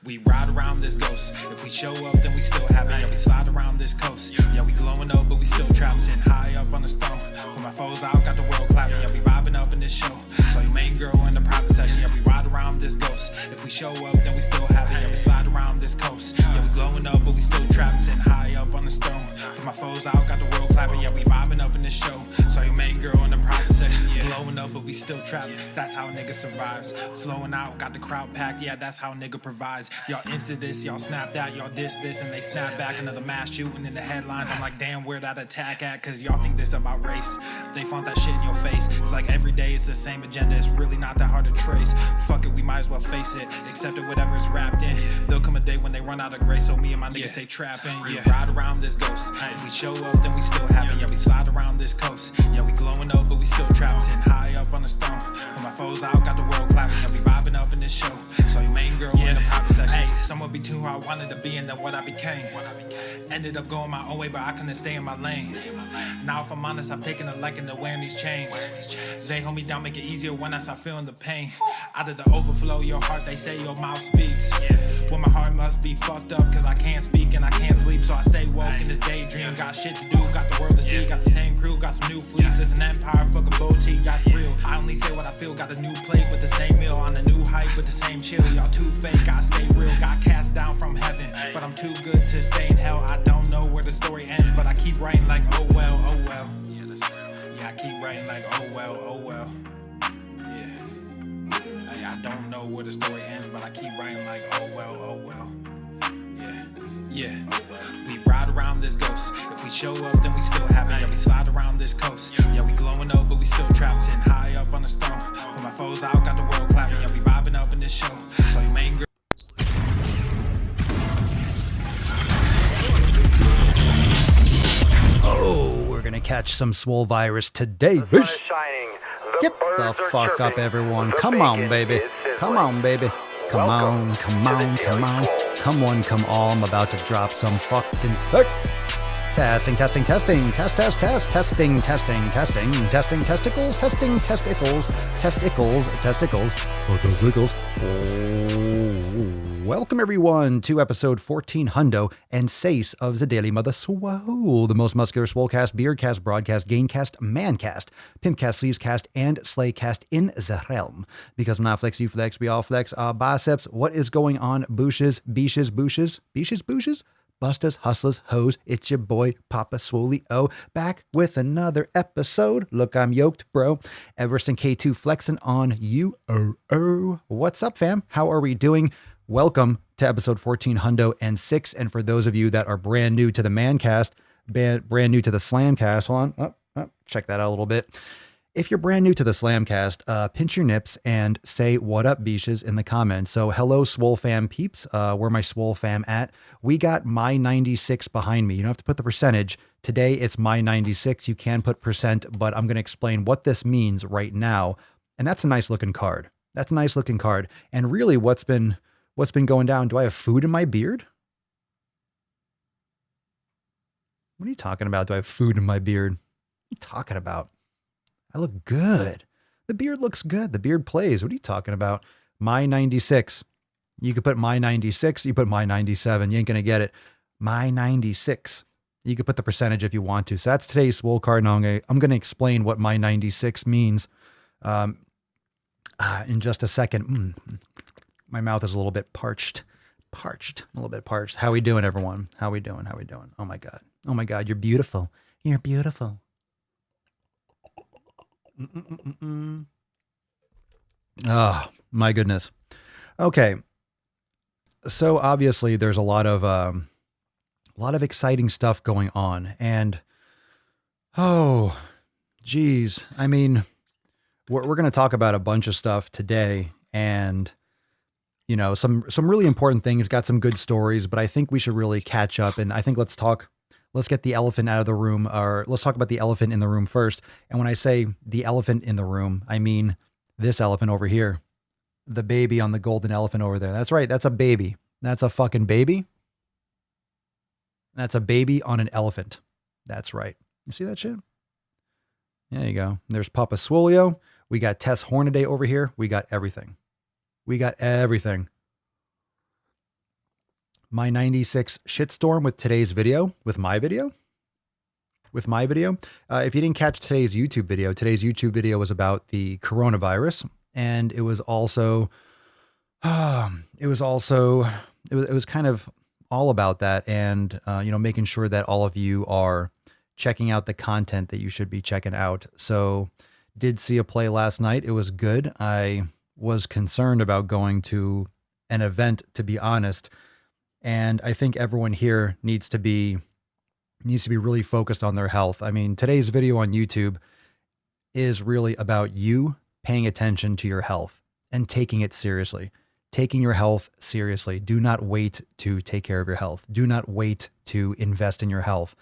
We ride around this ghost. If we show up, then we still have it. Yeah, we slide around this coast. Yeah, we glowing up, but we still trapped. Sitting high up on the stone. Put my foes out, got the world clapping. Yeah, we vibing up in this show. So your main girl in the private section. Yeah, we ride around this ghost. If we show up, then we still have it. Yeah, we slide around this coast. Yeah, we glowing up, but we still trapped. Sitting high up on the stone. Put my foes out, got the world clapping. Yeah, we vibing up in this show. So your main girl in the private section. Yeah, glowing up, but we still trapped. That's how a nigga survives. Flowing out, got the crowd packed. Yeah, that's how a nigga provides. Y'all insta this, y'all snap that, y'all diss this, and they snap back. Another mass shooting in the headlines. I'm like, damn, where that attack at? Cause y'all think this about race. They font that shit in your face. It's like every day it's the same agenda. It's really not that hard to trace. Fuck it, we might as well face it. Accept it, whatever it's wrapped in. There'll come a day when they run out of grace. So me and my niggas stay trapping. Yeah, ride around this ghost. If we show up, then we still have it. Yeah, we slide around this coast. Yeah, we glowing up, but we still trapped. Sitting high up on the stone. Put my foes out, got the world clapping. Yeah, we vibing up in this show. So your main girl in the private section. Hey, someone be too who I wanted to be and then what I became. Ended up going my own way, but I couldn't stay in my lane. Now if I'm honest, I've taken a liking to wearing these chains. They hold me down, make it easier when I start feeling the pain. Out of the overflow, your heart, they say your mouth speaks. Well, my heart must be fucked up, cause I can't speak and I can't sleep. So I stay woke in this daydream. Got shit to do, got the world to see. Got the same crew, got some new fleets. This an empire, fuck a boutique, that's real. I only say what I feel, got a new plate with the same meal. On a new hype with the same chill. Y'all too fake, I stay real. Got cast down from heaven, but I'm too good to stay in hell. I don't know where the story ends, but I keep writing like, oh well, oh well. Yeah, I keep writing like, oh well, oh well. Yeah. Hey, I don't know where the story ends, but I keep writing like, oh well, oh well. Yeah, oh well. We ride around this ghost. If we show up, then we still have it. Yeah, we slide around this coast. Yeah, we glowing up, but we still trapped. Sitting high up on the stone. Put my foes out, got the world clapping. Yeah, we vibing up in this show. So your main girl. Oh, we're gonna catch some Swole virus today, bitch. Get the fuck up, everyone. Come on, baby. Come on, baby. Come on, come on, come on. Come one, come all. I'm about to drop some fucking sick. Testing, testing, testing. Test, test, test. Testing, testing, testing. Testing testicles, testing testicles. Testicles, testicles. Testicles. Welcome, everyone, to episode 14 hundo and six of the Daily Mother Swole, the most muscular Swolecast, Beardcast, Broadcast, Gaincast, Mancast, Pimpcast, Sleevescast, and Slaycast in the realm. Because when I flex, you flex, we all flex. Biceps, what is going on? Booshes, beaches, booshes, beaches, booshes? Bustas, hustlers, hoes, it's your boy, Papa Swole-O, back with another episode. Look, I'm yoked, bro. Everest and K2 flexing on you. What's up, fam? How are we doing? Welcome to episode 14 hundo and six. And for those of you that are brand new to the Mancast, brand new to the Slamcast, hold on, check that out a little bit. If you're brand new to the Slamcast, pinch your nips and say what up, beaches, in the comments. So hello, Swole fam peeps. Where my Swole fam at? We got my 96 behind me. You don't have to put the percentage. Today it's my 96. You can put percent, but I'm going to explain what this means right now. And that's a nice looking card. That's a nice looking card. And really what's been going down? Do I have food in my beard? What are you talking about? Do I have food in my beard? What are you talking about? I look good. The beard looks good. The beard plays. What are you talking about? My 96. You could put my 96. You put my 97. You ain't going to get it. My 96. You could put the percentage if you want to. So that's today's Swole card. Now I'm going to explain what my 96 means in just a second. My mouth is a little bit parched. A little bit parched. How we doing, everyone? How we doing? Oh my God. Oh my God. You're beautiful. You're beautiful. Oh, my goodness. Okay. So obviously there's a lot of exciting stuff going on, and oh, geez. I mean, we're going to talk about a bunch of stuff today, and you know, some really important things, got some good stories, but I think we should really catch up. And I think let's get the elephant out of the room, or let's talk about the elephant in the room first. And when I say the elephant in the room, I mean this elephant over here, the baby on the golden elephant over there. That's right. That's a baby. That's a fucking baby. That's a baby on an elephant. That's right. You see that shit? There you go. There's Papa Swole-O. We got Tess Hornaday over here. We got everything. my 96 shitstorm with today's video, with my video. If you didn't catch today's YouTube video was about the coronavirus, and it was kind of all about that, and making sure that all of you are checking out the content that you should be checking out. So, did see a play last night. It was good. I was concerned about going to an event, to be honest, and I think everyone here needs to be really focused on their health. I mean, today's video on YouTube is really about you paying attention to your health and taking it seriously. Taking your health seriously. Do not wait to take care of your health. Do not wait to invest in your health.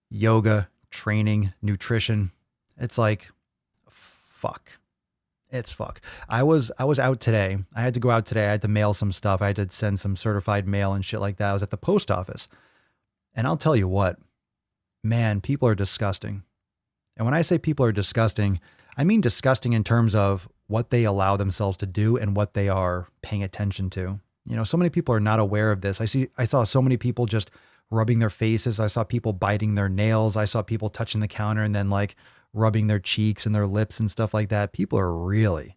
Yoga, training, nutrition. It's like, fuck. It's fuck. I was out today. I had to go out today. I had to mail some stuff. I had to send some certified mail and shit like that. I was at the post office. And I'll tell you what, man, people are disgusting. And when I say people are disgusting, I mean disgusting in terms of what they allow themselves to do and what they are paying attention to. So many people are not aware of this. I saw so many people just rubbing their faces. I saw people biting their nails. I saw people touching the counter and then like rubbing their cheeks and their lips and stuff like that. People are really,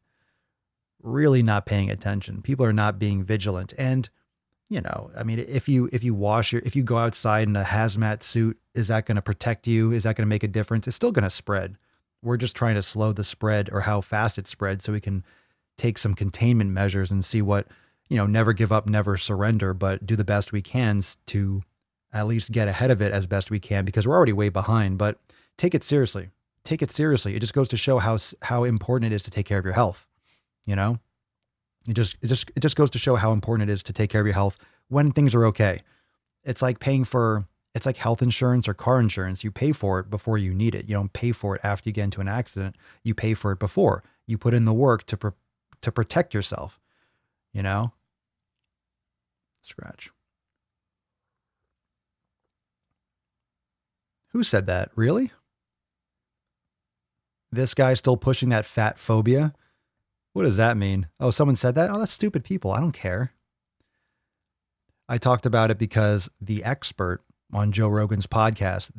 really not paying attention. People are not being vigilant. And I mean, if you go outside in a hazmat suit, is that going to protect you? Is that going to make a difference? It's still going to spread. We're just trying to slow the spread or how fast it spreads so we can take some containment measures and see what, never give up, never surrender, but do the best we can to at least get ahead of it as best we can, because we're already way behind. But take it seriously. Take it seriously. It just goes to show how important it is to take care of your health. It just goes to show how important it is to take care of your health when things are okay. It's like it's like health insurance or car insurance. You pay for it before you need it. You don't pay for it after you get into an accident. You pay for it before. You put in the work to protect yourself, Scratch. Who said that? Really? This guy still pushing that fat phobia? What does that mean? Oh, someone said that? Oh, that's stupid people. I don't care. I talked about it because the expert on Joe Rogan's podcast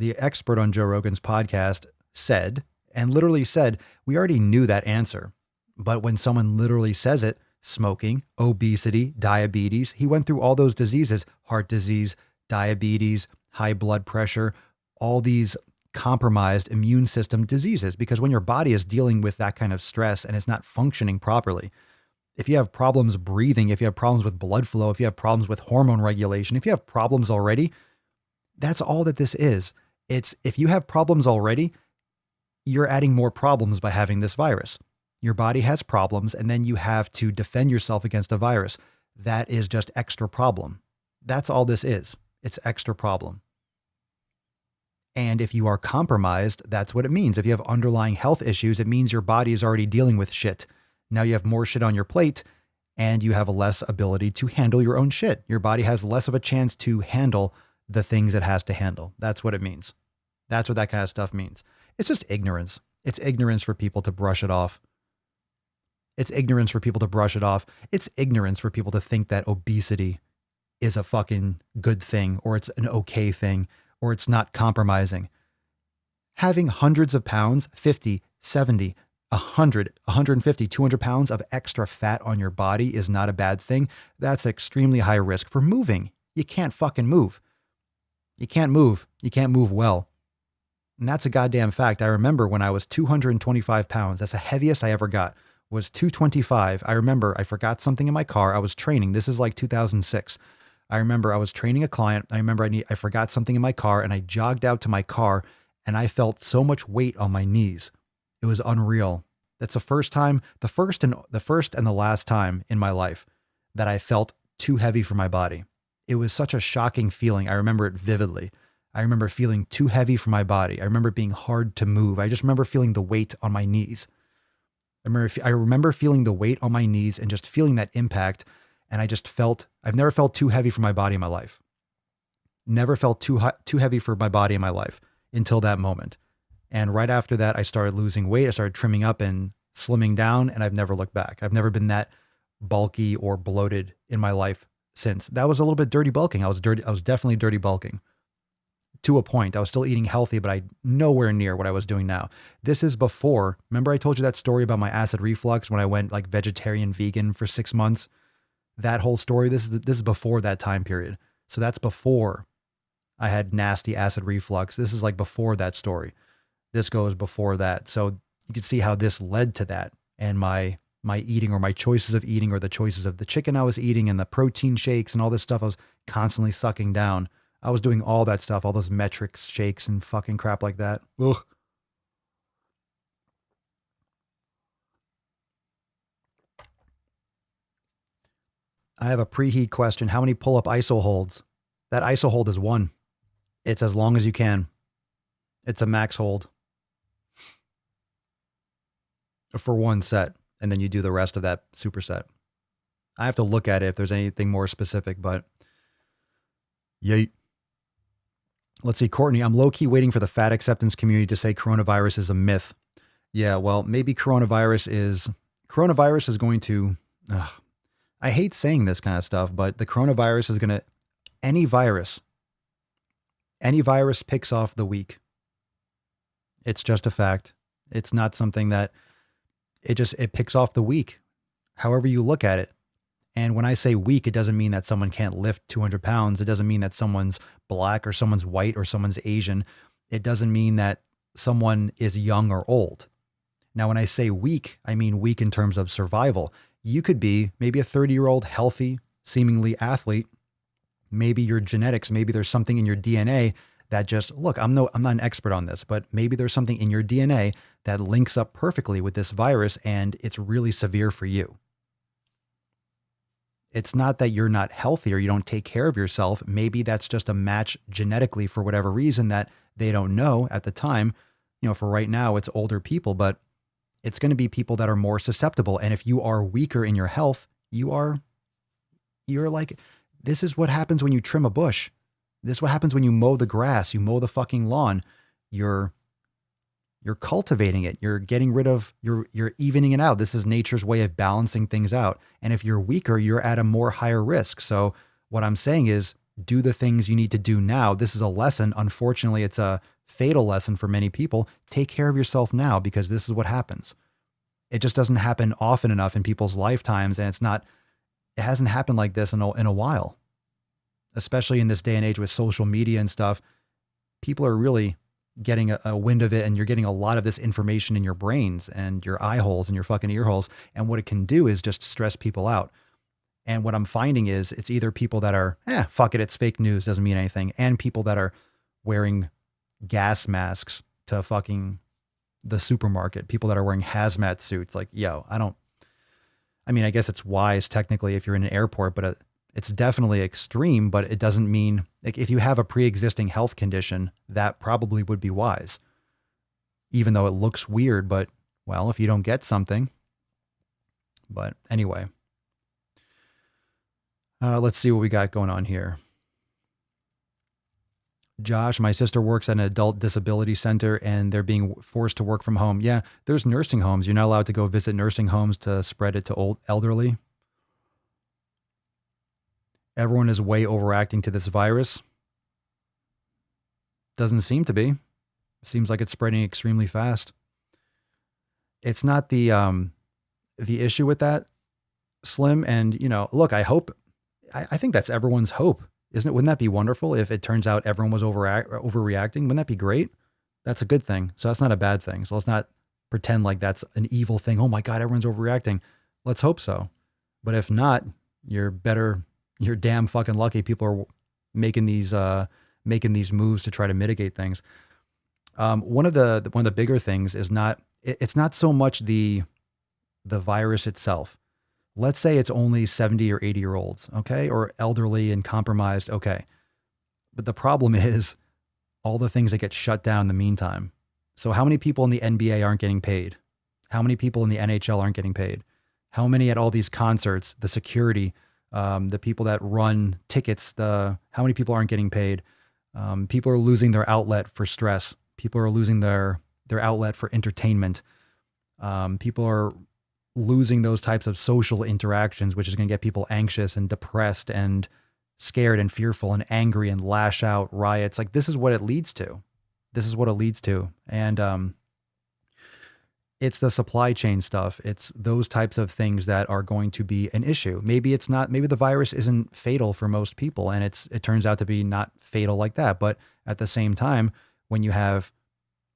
said, and literally said, we already knew that answer. But when someone literally says it, smoking, obesity, diabetes, he went through all those diseases, heart disease, diabetes, high blood pressure, all these compromised immune system diseases, because when your body is dealing with that kind of stress and it's not functioning properly, if you have problems breathing, if you have problems with blood flow, if you have problems with hormone regulation, if you have problems already, that's all that this is. It's if you have problems already, you're adding more problems by having this virus. Your body has problems, and then you have to defend yourself against a virus. That is just extra problem. That's all this is. It's extra problem. And if you are compromised, that's what it means. If you have underlying health issues, it means your body is already dealing with shit. Now you have more shit on your plate, and you have a less ability to handle your own shit. Your body has less of a chance to handle the things it has to handle. That's what it means. That's what that kind of stuff means. It's just ignorance. It's ignorance for people to brush it off. It's ignorance for people to brush it off. It's ignorance for people to think that obesity is a fucking good thing, or it's an okay thing, or it's not compromising. Having hundreds of pounds, 50, 70, 100, 150, 200 pounds of extra fat on your body is not a bad thing. That's extremely high risk for moving. You can't fucking move. You can't move. You can't move well. And that's a goddamn fact. I remember when I was 225 pounds, that's the heaviest I ever got, was 225. I remember I forgot something in my car. I was training. This is like 2006. I remember I was training a client. I remember I forgot something in my car, and I jogged out to my car, and I felt so much weight on my knees. It was unreal. That's the first and the last time in my life that I felt too heavy for my body. It was such a shocking feeling. I remember it vividly. I remember feeling too heavy for my body. I remember being hard to move. I just remember feeling the weight on my knees. I remember feeling the weight on my knees and just feeling that impact. And I've never felt too heavy for my body in my life. Never felt too heavy for my body in my life until that moment. And right after that, I started losing weight. I started trimming up and slimming down, and I've never looked back. I've never been that bulky or bloated in my life since. That was a little bit dirty bulking. I was definitely dirty bulking to a point. I was still eating healthy, but I nowhere near what I was doing now. This is before, remember I told you that story about my acid reflux when I went like vegetarian vegan for 6 months? That whole story, this is before that time period. So that's before I had nasty acid reflux. This is like before that story. This goes before that. So you can see how this led to that, and my eating, or my choices of eating, or the choices of the chicken I was eating and the protein shakes and all this stuff I was constantly sucking down. I was doing all that stuff, all those metrics shakes and fucking crap like that. Ugh. I have a preheat question. How many pull-up ISO holds? That ISO hold is 1. It's as long as you can. It's a max hold for 1 set, and then you do the rest of that superset. I have to look at it if there's anything more specific, but yay. Let's see, Courtney, I'm low-key waiting for the fat acceptance community to say coronavirus is a myth. Yeah, well, maybe coronavirus is going to, I hate saying this kind of stuff, but the coronavirus is going to, any virus picks off the weak. It's just a fact. It's not something that, it picks off the weak, however you look at it. And when I say weak, it doesn't mean that someone can't lift 200 pounds. It doesn't mean that someone's black or someone's white or someone's Asian. It doesn't mean that someone is young or old. Now, when I say weak, I mean weak in terms of survival. You could be maybe a 30-year-old healthy, seemingly athlete. Maybe your genetics, maybe there's something in your DNA that just, look, I'm not an expert on this, but maybe there's something in your DNA that links up perfectly with this virus and it's really severe for you. It's not that you're not healthy or you don't take care of yourself. Maybe that's just a match genetically for whatever reason that they don't know at the time. For right now, it's older people, but it's going to be people that are more susceptible. And if you are weaker in your health, you're like, this is what happens when you trim a bush. This is what happens when you mow the grass, you mow the fucking lawn. You're cultivating it. You're getting rid of, you're evening it out. This is nature's way of balancing things out. And if you're weaker, you're at a more higher risk. So what I'm saying is do the things you need to do now. This is a lesson. Unfortunately, it's a fatal lesson for many people. Take care of yourself now, because this is what happens. It just doesn't happen often enough in people's lifetimes. And it hasn't happened like this in a while, especially in this day and age with social media and stuff. People are really getting a wind of it, and you're getting a lot of this information in your brains and your eye holes and your fucking ear holes. And what it can do is just stress people out. And what I'm finding is it's either people that are, fuck it, it's fake news, doesn't mean anything. And people that are wearing gas masks to fucking the supermarket, people that are wearing hazmat suits. Like, I guess it's wise technically if you're in an airport, but it's definitely extreme, but it doesn't mean, like, if you have a pre-existing health condition, that probably would be wise, even though it looks weird. But well, if you don't get something, but anyway, let's see what we got going on here. Josh, my sister works at an adult disability center and they're being forced to work from home. Yeah, there's nursing homes. You're not allowed to go visit nursing homes to spread it to elderly. Everyone is way overreacting to this virus. Doesn't seem to be. Seems like it's spreading extremely fast. It's not the issue with that, Slim. And, look, I think that's everyone's hope. Isn't it? Wouldn't that be wonderful if it turns out everyone was overreacting? Wouldn't that be great? That's a good thing. So that's not a bad thing. So let's not pretend like that's an evil thing. Oh my God, everyone's overreacting. Let's hope so. But if not, you're damn fucking lucky people are making these moves to try to mitigate things. One of the bigger things is it's not so much the virus itself. Let's say it's only 70 or 80-year-olds, okay, or elderly and compromised, okay. But the problem is all the things that get shut down in the meantime. So how many people in the NBA aren't getting paid? How many people in the NHL aren't getting paid? How many at all these concerts, the security, the people that run tickets, how many people aren't getting paid? People are losing their outlet for stress. People are losing their outlet for entertainment. People are losing those types of social interactions, which is going to get people anxious and depressed and scared and fearful and angry and lash out, riots. Like, this is what it leads to. This is what it leads to. And it's the supply chain stuff. It's those types of things that are going to be an issue. Maybe it's not, maybe the virus isn't fatal for most people, and it turns out to be not fatal like that. But at the same time, when you have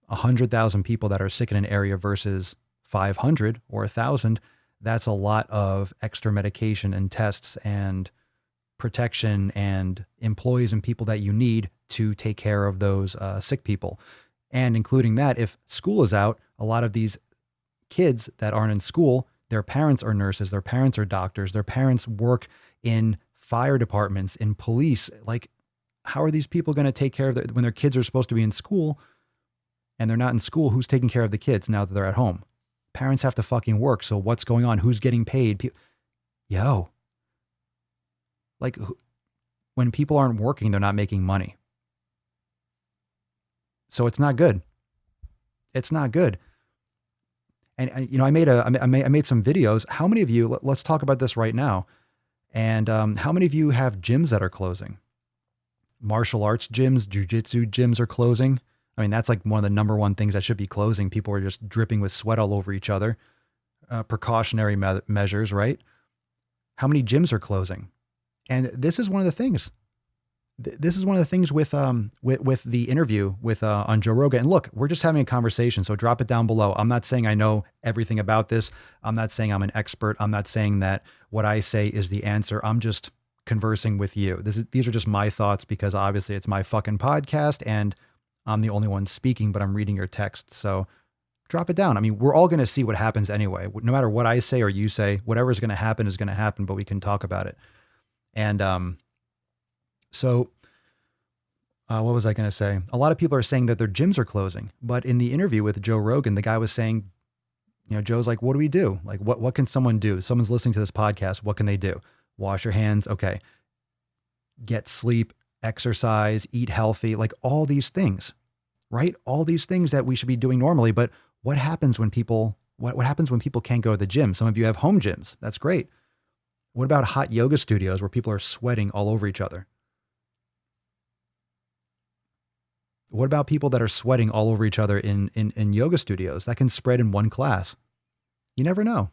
100,000 people that are sick in an area versus 500 or 1,000, that's a lot of extra medication and tests and protection and employees and people that you need to take care of those sick people. And including that, if school is out, a lot of these kids that aren't in school, their parents are nurses, their parents are doctors, their parents work in fire departments, in police. Like, how are these people going to take care of when their kids are supposed to be in school and they're not in school? Who's taking care of the kids now that they're at home? Parents have to fucking work. So what's going on? Who's getting paid? Yo, like, when people aren't working, they're not making money. So it's not good. It's not good. And I made some videos. How many of you? Let's talk about this right now. And how many of you have gyms that are closing? Martial arts gyms, jujitsu gyms are closing. I mean, that's like one of the number one things that should be closing. People are just dripping with sweat all over each other. Precautionary measures, right? How many gyms are closing? And this is one of the things. This is one of the things with the interview with on Joe Rogan. And look, we're just having a conversation, so drop it down below. I'm not saying I know everything about this. I'm not saying I'm an expert. I'm not saying that what I say is the answer. I'm just conversing with you. These are just my thoughts, because obviously it's my fucking podcast and I'm the only one speaking, but I'm reading your text. So drop it down. I mean, we're all going to see what happens anyway. No matter what I say or you say, whatever's going to happen is going to happen, but we can talk about it. And so what was I going to say? A lot of people are saying that their gyms are closing, but in the interview with Joe Rogan, the guy was saying, Joe's like, what do we do? Like, what can someone do? Someone's listening to this podcast. What can they do? Wash your hands. Okay. Get sleep, exercise, eat healthy, like all these things, right? All these things that we should be doing normally. But what happens when people, what happens when people can't go to the gym? Some of you have home gyms. That's great. What about hot yoga studios where people are sweating all over each other? What about people that are sweating all over each other in yoga studios? That can spread in one class. You never know.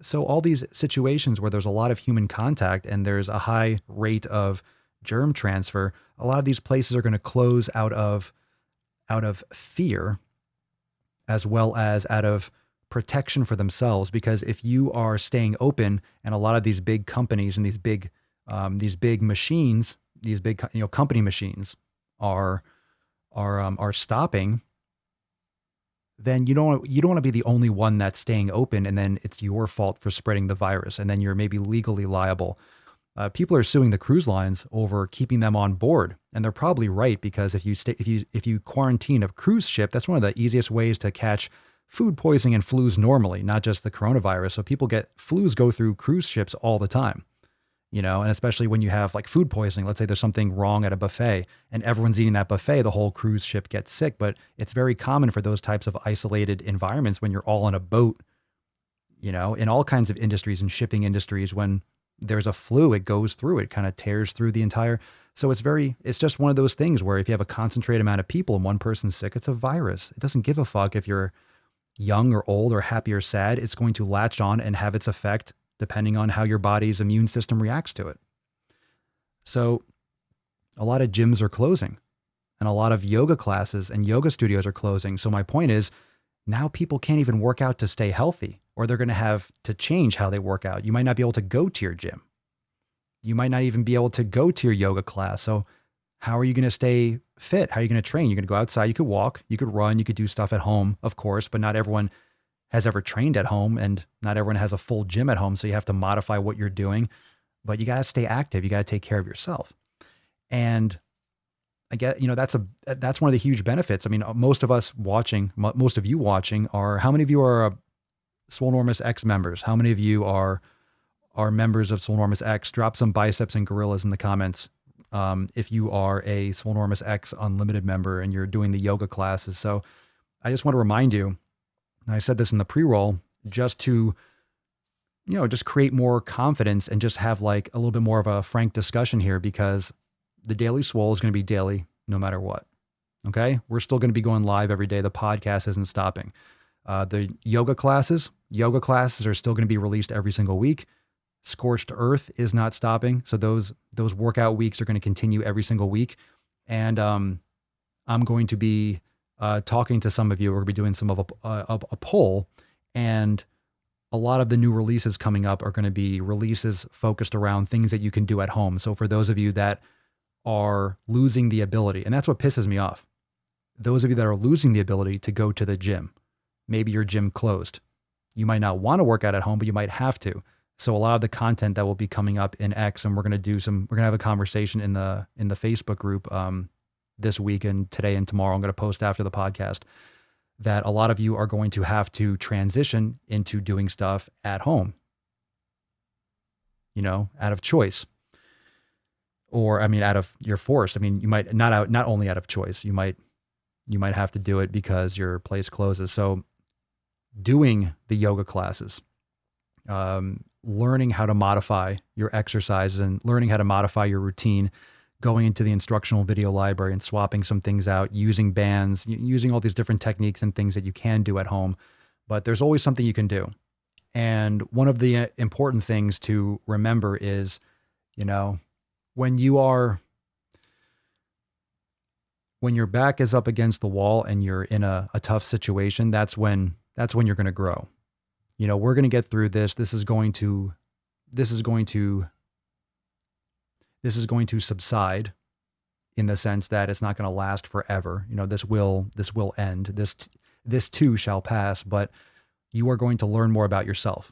So all these situations where there's a lot of human contact and there's a high rate of germ transfer, a lot of these places are going to close out of fear, as well as out of protection for themselves. Because if you are staying open, and a lot of these big companies and these big machines, these big company machines are stopping, then you don't want to be the only one that's staying open, and then it's your fault for spreading the virus, and then you're maybe legally liable. People are suing the cruise lines over keeping them on board, and they're probably right, because if you quarantine a cruise ship, that's one of the easiest ways to catch food poisoning and flus normally, not just the coronavirus. So flus go through cruise ships all the time. And especially when you have like food poisoning, let's say there's something wrong at a buffet and everyone's eating that buffet, the whole cruise ship gets sick. But it's very common for those types of isolated environments when you're all on a boat, in all kinds of industries and shipping industries. When there's a flu, it goes through, it kind of tears through the entire. So it's just one of those things where if you have a concentrated amount of people and one person's sick, it's a virus. It doesn't give a fuck if you're young or old or happy or sad. It's going to latch on and have its effect depending on how your body's immune system reacts to it. So a lot of gyms are closing, and a lot of yoga classes and yoga studios are closing. So my point is, now people can't even work out to stay healthy, or they're going to have to change how they work out. You might not be able to go to your gym. You might not even be able to go to your yoga class. So how are you going to stay fit? How are you going to train? You're going to go outside. You could walk, you could run, you could do stuff at home, of course, but not everyone has ever trained at home, and not everyone has a full gym at home. So you have to modify what you're doing, but you got to stay active. You got to take care of yourself. And I get, that's one of the huge benefits. I mean, most of you watching are, how many of you are Swolenormous X members? How many of you are members of Swolenormous X? Drop some biceps and gorillas in the comments. If you are a Swolenormous X Unlimited member and you're doing the yoga classes. So I just want to remind you, and I said this in the pre-roll, just to, just create more confidence and just have like a little bit more of a frank discussion here, because the Daily Swole is going to be daily no matter what. Okay. We're still going to be going live every day. The podcast isn't stopping. The yoga classes are still going to be released every single week. Scorched Earth is not stopping. So those workout weeks are going to continue every single week. And I'm going to be talking to some of you. We're going to be doing some of a poll, and a lot of the new releases coming up are going to be releases focused around things that you can do at home. So for those of you that are losing the ability, and that's what pisses me off, those of you that are losing the ability to go to the gym, maybe your gym closed. You might not want to work out at home, but you might have to. So a lot of the content that will be coming up in X, and we're going to have a conversation in the Facebook group this week and today and tomorrow. I'm going to post after the podcast that a lot of you are going to have to transition into doing stuff at home, out of choice, or out of your force. You might not only out of choice, you might have to do it because your place closes. So doing the yoga classes, learning how to modify your exercises and learning how to modify your routine, going into the instructional video library and swapping some things out, using bands, using all these different techniques and things that you can do at home. But there's always something you can do. And one of the important things to remember is, when your back is up against the wall and you're in a tough situation, that's when you're going to grow. We're going to get through this. This is going to subside, in the sense that it's not going to last forever. This will end. This too shall pass, but you are going to learn more about yourself,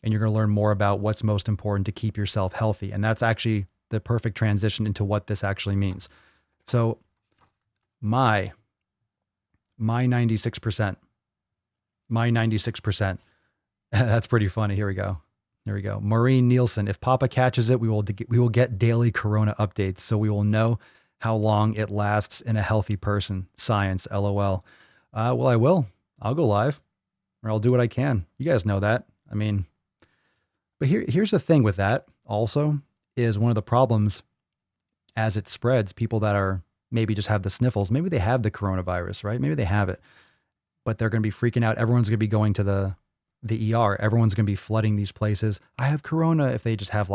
and you're going to learn more about what's most important to keep yourself healthy. And that's actually the perfect transition into what this actually means. So my 96%, that's pretty funny. Here we go. Maureen Nielsen, if Papa catches it, we will get daily Corona updates, so we will know how long it lasts in a healthy person. Science, LOL. Well, I will. I'll go live, or I'll do what I can. You guys know that. But here's the thing with that also, is one of the problems as it spreads, people that are maybe just have the sniffles, maybe they have the coronavirus, right? Maybe they have it, but they're going to be freaking out. Everyone's going to be going to the ER. Everyone's going to be flooding these places. I have corona. If they just have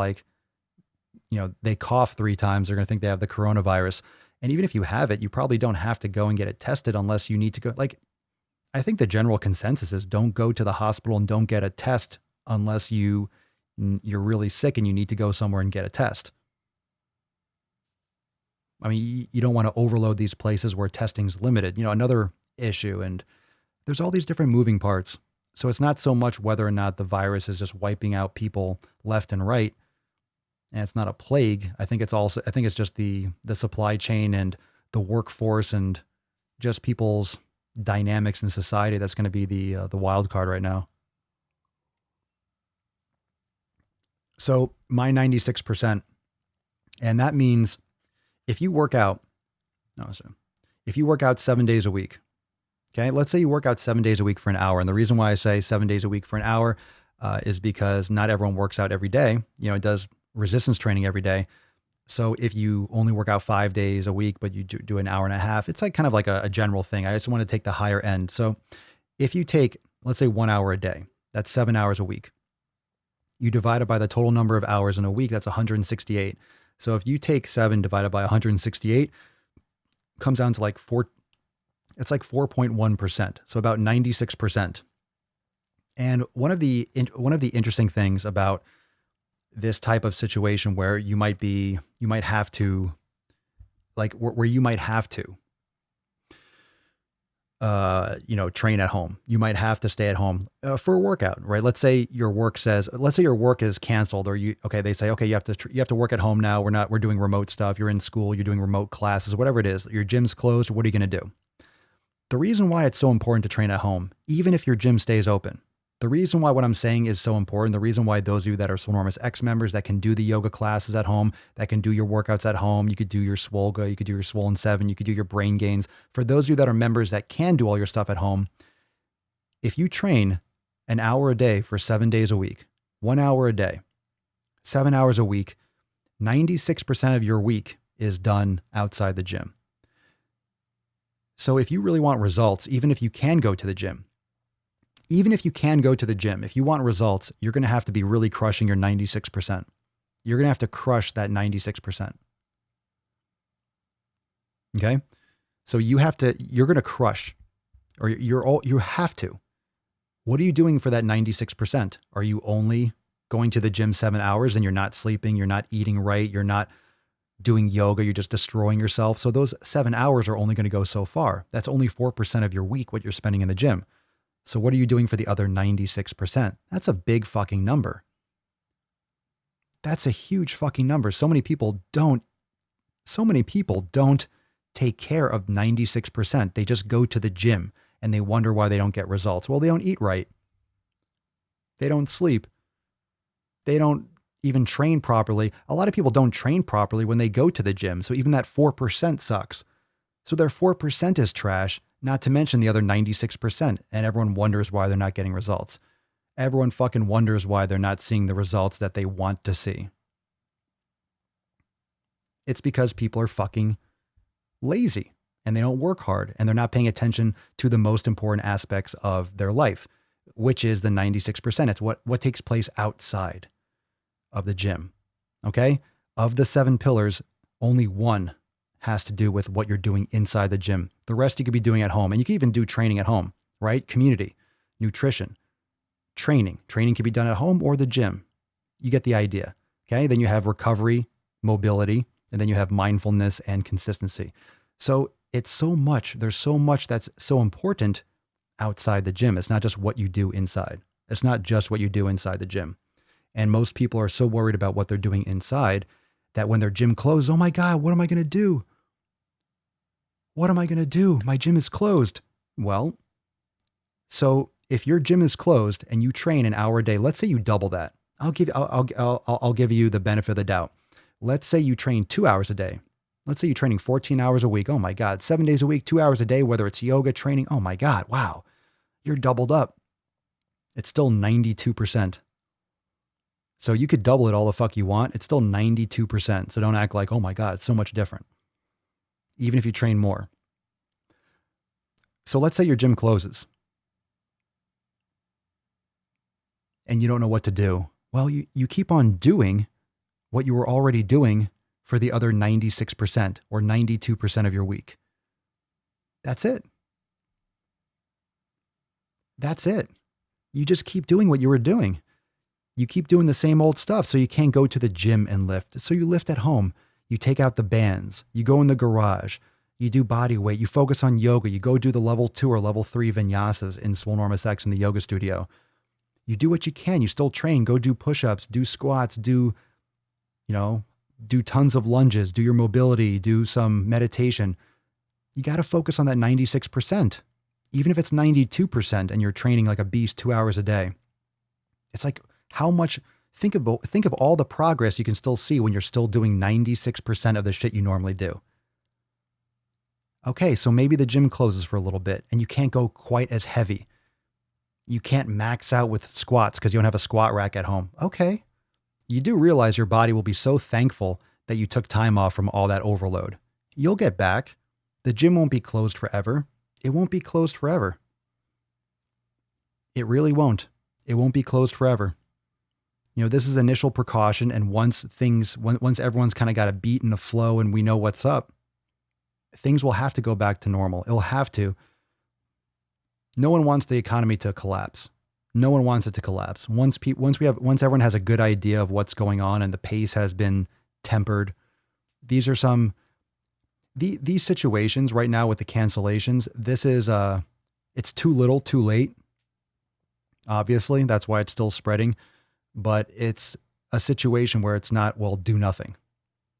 they cough 3 times, they're going to think they have the coronavirus. And even if you have it, you probably don't have to go and get it tested unless you need to go. I think the general consensus is don't go to the hospital and don't get a test unless you're really sick and you need to go somewhere and get a test. You don't want to overload these places where testing's limited. Another issue, and there's all these different moving parts. So it's not so much whether or not the virus is just wiping out people left and right, and it's not a plague. I think it's just the supply chain and the workforce and just people's dynamics in society that's going to be the wild card right now. So my 96%, and that means if you work out 7 days a week, okay, let's say you work out 7 days a week for an hour. And the reason why I say 7 days a week for an hour is because not everyone works out every day. It does resistance training every day. So if you only work out 5 days a week, but you do an hour and a half, it's kind of like a general thing. I just want to take the higher end. So if you take, let's say 1 hour a day, that's 7 hours a week. You divide it by the total number of hours in a week, that's 168. So if you take 7 divided by 168, comes down to it's 4.1%. So about 96%. And one of the interesting things about this type of situation where you might have to train at home. You might have to stay at home for a workout, right? Let's say your work is canceled, or they say, okay, you have to work at home now. We're doing remote stuff. You're in school, you're doing remote classes, whatever it is. Your gym's closed. What are you going to do? The reason why it's so important to train at home, even if your gym stays open, the reason why what I'm saying is so important, the reason why those of you that are Swolenormous X members that can do the yoga classes at home, that can do your workouts at home, you could do your Swole, you could do your Swollen 7, you could do your brain gains. For those of you that are members that can do all your stuff at home, if you train an hour a day for 7 days a week, 1 hour a day, 7 hours a week, 96% of your week is done outside the gym. So if you really want results, even if you can go to the gym, if you want results, you're going to have to be really crushing your 96%. You're going to have to crush that 96%. Okay? So you're going to crush, or you have to. What are you doing for that 96%? Are you only going to the gym 7 hours and you're not sleeping, you're not eating right, you're not doing yoga, you're just destroying yourself? So those 7 hours are only going to go so far. That's only 4% of your week, what you're spending in the gym. So what are you doing for the other 96%? That's a big fucking number. That's a huge fucking number. So many people don't take care of 96%. They just go to the gym and they wonder why they don't get results. Well, they don't eat right. They don't sleep. They don't even train properly. A lot of people don't train properly when they go to the gym. So even that 4% sucks. So their 4% is trash, not to mention the other 96%. And everyone wonders why they're not getting results. Everyone fucking wonders why they're not seeing the results that they want to see. It's because people are fucking lazy and they don't work hard and they're not paying attention to the most important aspects of their life, which is the 96%. It's what takes place outside of the gym. Okay? Of the 7 pillars, only one has to do with what you're doing inside the gym. The rest you could be doing at home, and you can even do training at home, right? Community, nutrition, training. Training can be done at home or the gym. You get the idea. Okay? Then you have recovery, mobility, and then you have mindfulness and consistency. So it's so much. There's so much that's so important outside the gym. It's not just what you do inside. It's not just what you do inside the gym. And most people are so worried about what they're doing inside that when their gym closes, oh my God, what am I going to do? What am I going to do? My gym is closed. Well, so if your gym is closed and you train an hour a day, let's say you double that. I'll give you the benefit of the doubt. Let's say you train 2 hours a day. Let's say you're training 14 hours a week. Oh my God, 7 days a week, 2 hours a day, whether it's yoga, training. Oh my God, wow, you're doubled up. It's still 92%. So you could double it all the fuck you want. It's still 92%. So don't act like, oh my God, it's so much different. Even if you train more. So let's say your gym closes and you don't know what to do. Well, you keep on doing what you were already doing for the other 96% or 92% of your week. That's it. That's it. You just keep doing what you were doing. You keep doing the same old stuff, so you can't go to the gym and lift. So you lift at home. You take out the bands. You go in the garage. You do body weight. You focus on yoga. You go do the level 2 or level 3 vinyasas in Swole X in the yoga studio. You do what you can. You still train. Go do push-ups, do squats, do tons of lunges, do your mobility, do some meditation. You got to focus on that 96%. Even if it's 92% and you're training like a beast 2 hours a day. It's like, how much, think of all the progress you can still see when you're still doing 96% of the shit you normally do. Okay, so maybe the gym closes for a little bit and you can't go quite as heavy. You can't max out with squats because you don't have a squat rack at home. Okay. You do realize your body will be so thankful that you took time off from all that overload. You'll get back. The gym won't be closed forever. It won't be closed forever. It really won't. It won't be closed forever. This is initial precaution. And once everyone's kind of got a beat in the flow and we know what's up, things will have to go back to normal. It'll have to. No one wants the economy to collapse. No one wants it to collapse. Once everyone has a good idea of what's going on and the pace has been tempered, these situations right now with the cancellations, this is it's too little, too late. Obviously, that's why it's still spreading, but it's a situation where it's not, well, do nothing.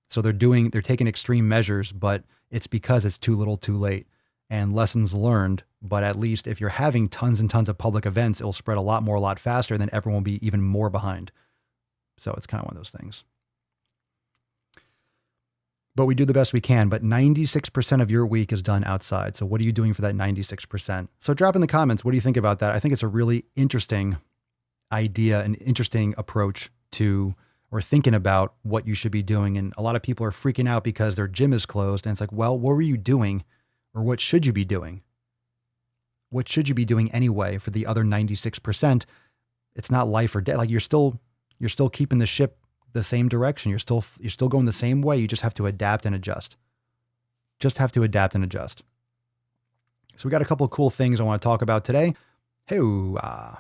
So they're taking extreme measures, but it's because it's too little, too late. And lessons learned, but at least if you're having tons and tons of public events, it'll spread a lot faster, then everyone will be even more behind. So it's kind of one of those things. but we do the best we can. But 96% of your week is done outside. So what are you doing for that 96%? So drop in the comments. What do you think about that? I think it's a really interesting idea, an interesting approach to, or thinking about what you should be doing. And a lot of people are freaking out because their gym is closed. And it's like, well, what were you doing? Or what should you be doing? What should you be doing anyway for the other 96%? It's not life or death. Like you're still keeping the ship the same direction. You're still going the same way. You just have to adapt and adjust. Just have to adapt and adjust. So we got a couple of cool things I want to talk about today. Hey, all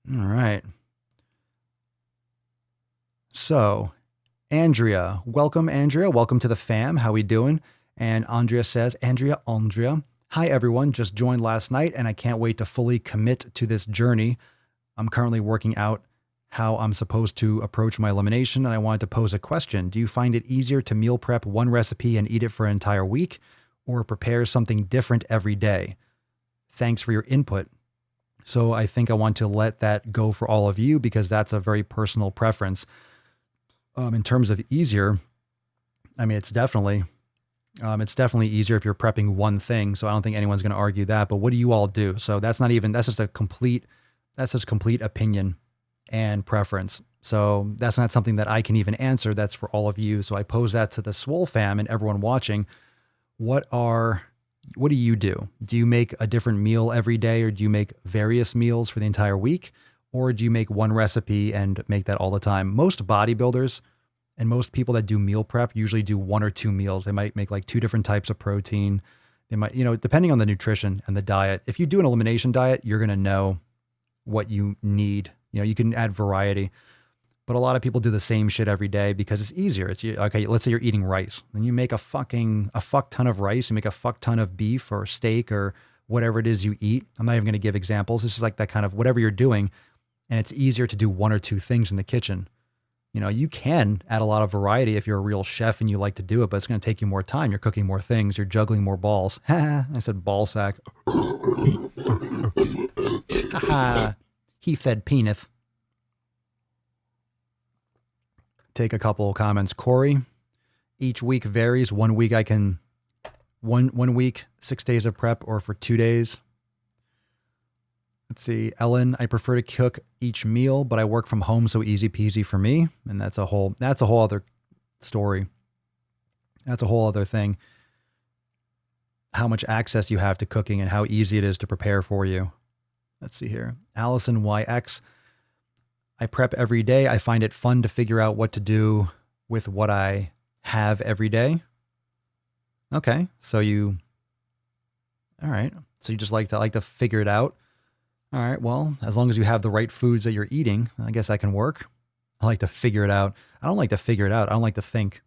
right. So, Andrea, welcome, Andrea. Welcome to the fam. How we doing? And Andrea says, Andrea, hi everyone. Just joined last night and I can't wait to fully commit to this journey. I'm currently working out how I'm supposed to approach my elimination, and I wanted to pose a question. Do you find it easier to meal prep one recipe and eat it for an entire week, or prepare something different every day? Thanks for your input. So I think I want to let that go for all of you because that's a very personal preference. In terms of easier, I mean, it's definitely easier if you're prepping one thing. So I don't think anyone's going to argue that, but what do you all do? So that's just complete opinion and preference. So that's not something that I can even answer. That's for all of you. So I pose that to the Swole fam and everyone watching. What do you do? Do you make a different meal every day, or do you make various meals for the entire week? Or do you make one recipe and make that all the time? Most bodybuilders and most people that do meal prep usually do one or two meals. They might make like two different types of protein. They might, depending on the nutrition and the diet. If you do an elimination diet, you're going to know what you need. You can add variety, but a lot of people do the same shit every day because it's easier. It's okay. Let's say you're eating rice, then you make a fuck ton of rice. You make a fuck ton of beef or steak or whatever it is you eat. I'm not even going to give examples. It's just like that kind of whatever you're doing. And it's easier to do one or two things in the kitchen. You can add a lot of variety if you're a real chef and you like to do it, but it's going to take you more time. You're cooking more things. You're juggling more balls. I said ball sack. He said penis. Take a couple of comments. Corey, each week varies. One week I can, one week, 6 days of prep, or for 2 days. Let's see. Ellen, I prefer to cook each meal, but I work from home, so easy peasy for me. And that's a whole other story. That's a whole other thing. How much access you have to cooking and how easy it is to prepare for you. Let's see here. Allison YX. I prep every day. I find it fun to figure out what to do with what I have every day. Okay. So all right. So you just like to figure it out. All right. Well, as long as you have the right foods that you're eating, I guess that can work. I like to figure it out. I don't like to figure it out. I don't like to think.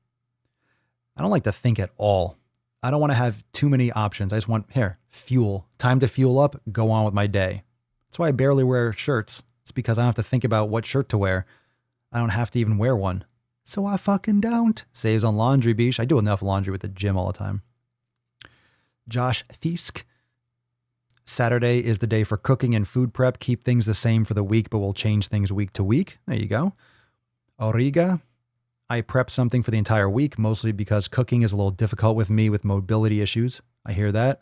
I don't like to think at all. I don't want to have too many options. I just want, fuel. Time to fuel up, go on with my day. That's why I barely wear shirts. It's because I don't have to think about what shirt to wear. I don't have to even wear one. So I fucking don't. Saves on laundry, beach. I do enough laundry with the gym all the time. Josh Thiesk. Saturday is the day for cooking and food prep. Keep things the same for the week, but we'll change things week to week. There you go. Origa. I prep something for the entire week, mostly because cooking is a little difficult with me with mobility issues. I hear that.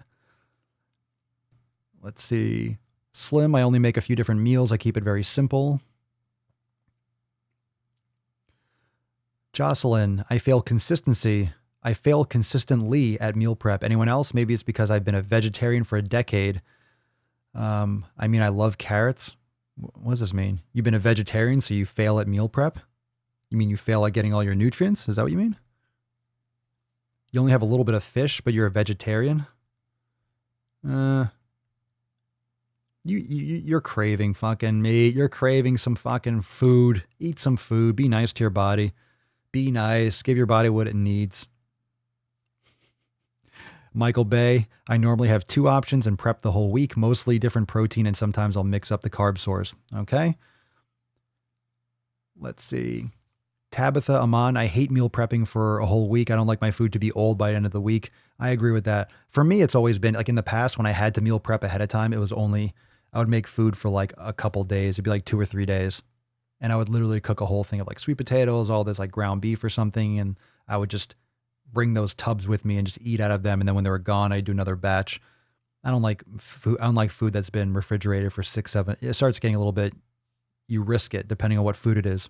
Let's see. Slim, I only make a few different meals. I keep it very simple. Jocelyn, I fail consistently at meal prep. Anyone else? Maybe it's because I've been a vegetarian for a decade. I love carrots. What does this mean? You've been a vegetarian, so you fail at meal prep? You mean you fail at getting all your nutrients? Is that what you mean? You only have a little bit of fish, but you're a vegetarian? You're craving fucking meat. You're craving some fucking food. Eat some food. Be nice to your body. Be nice. Give your body what it needs. Michael Bay, I normally have 2 options and prep the whole week, mostly different protein, and sometimes I'll mix up the carb source. Okay. Let's see. Tabitha Aman, I hate meal prepping for a whole week. I don't like my food to be old by the end of the week. I agree with that. For me, it's always been like in the past when I had to meal prep ahead of time, I would make food for like a couple days. It'd be like 2 or 3 days. And I would literally cook a whole thing of like sweet potatoes, all this like ground beef or something. And I would just bring those tubs with me and just eat out of them. And then when they were gone, I'd do another batch. I don't like food. I don't like food that's been refrigerated for 6, 7. It starts getting a little bit, you risk it depending on what food it is.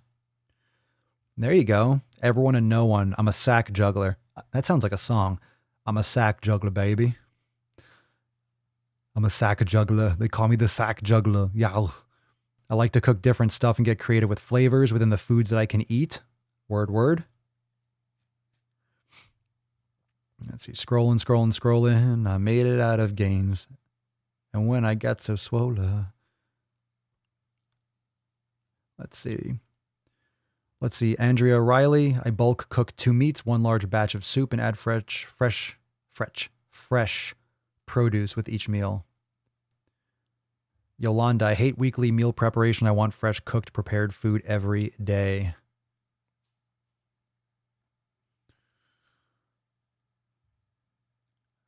There you go. Everyone and no one. I'm a sack juggler. That sounds like a song. I'm a sack juggler, baby. I'm a sack juggler. They call me the sack juggler. Yow. I like to cook different stuff and get creative with flavors within the foods that I can eat. Word, word. Let's see. Scrolling. I made it out of gains. And when I got so swole. Let's see. Andrea Riley. I bulk cook 2 meats, 1 large batch of soup, and add fresh produce with each meal. Yolanda, I hate weekly meal preparation. I want fresh cooked prepared food every day.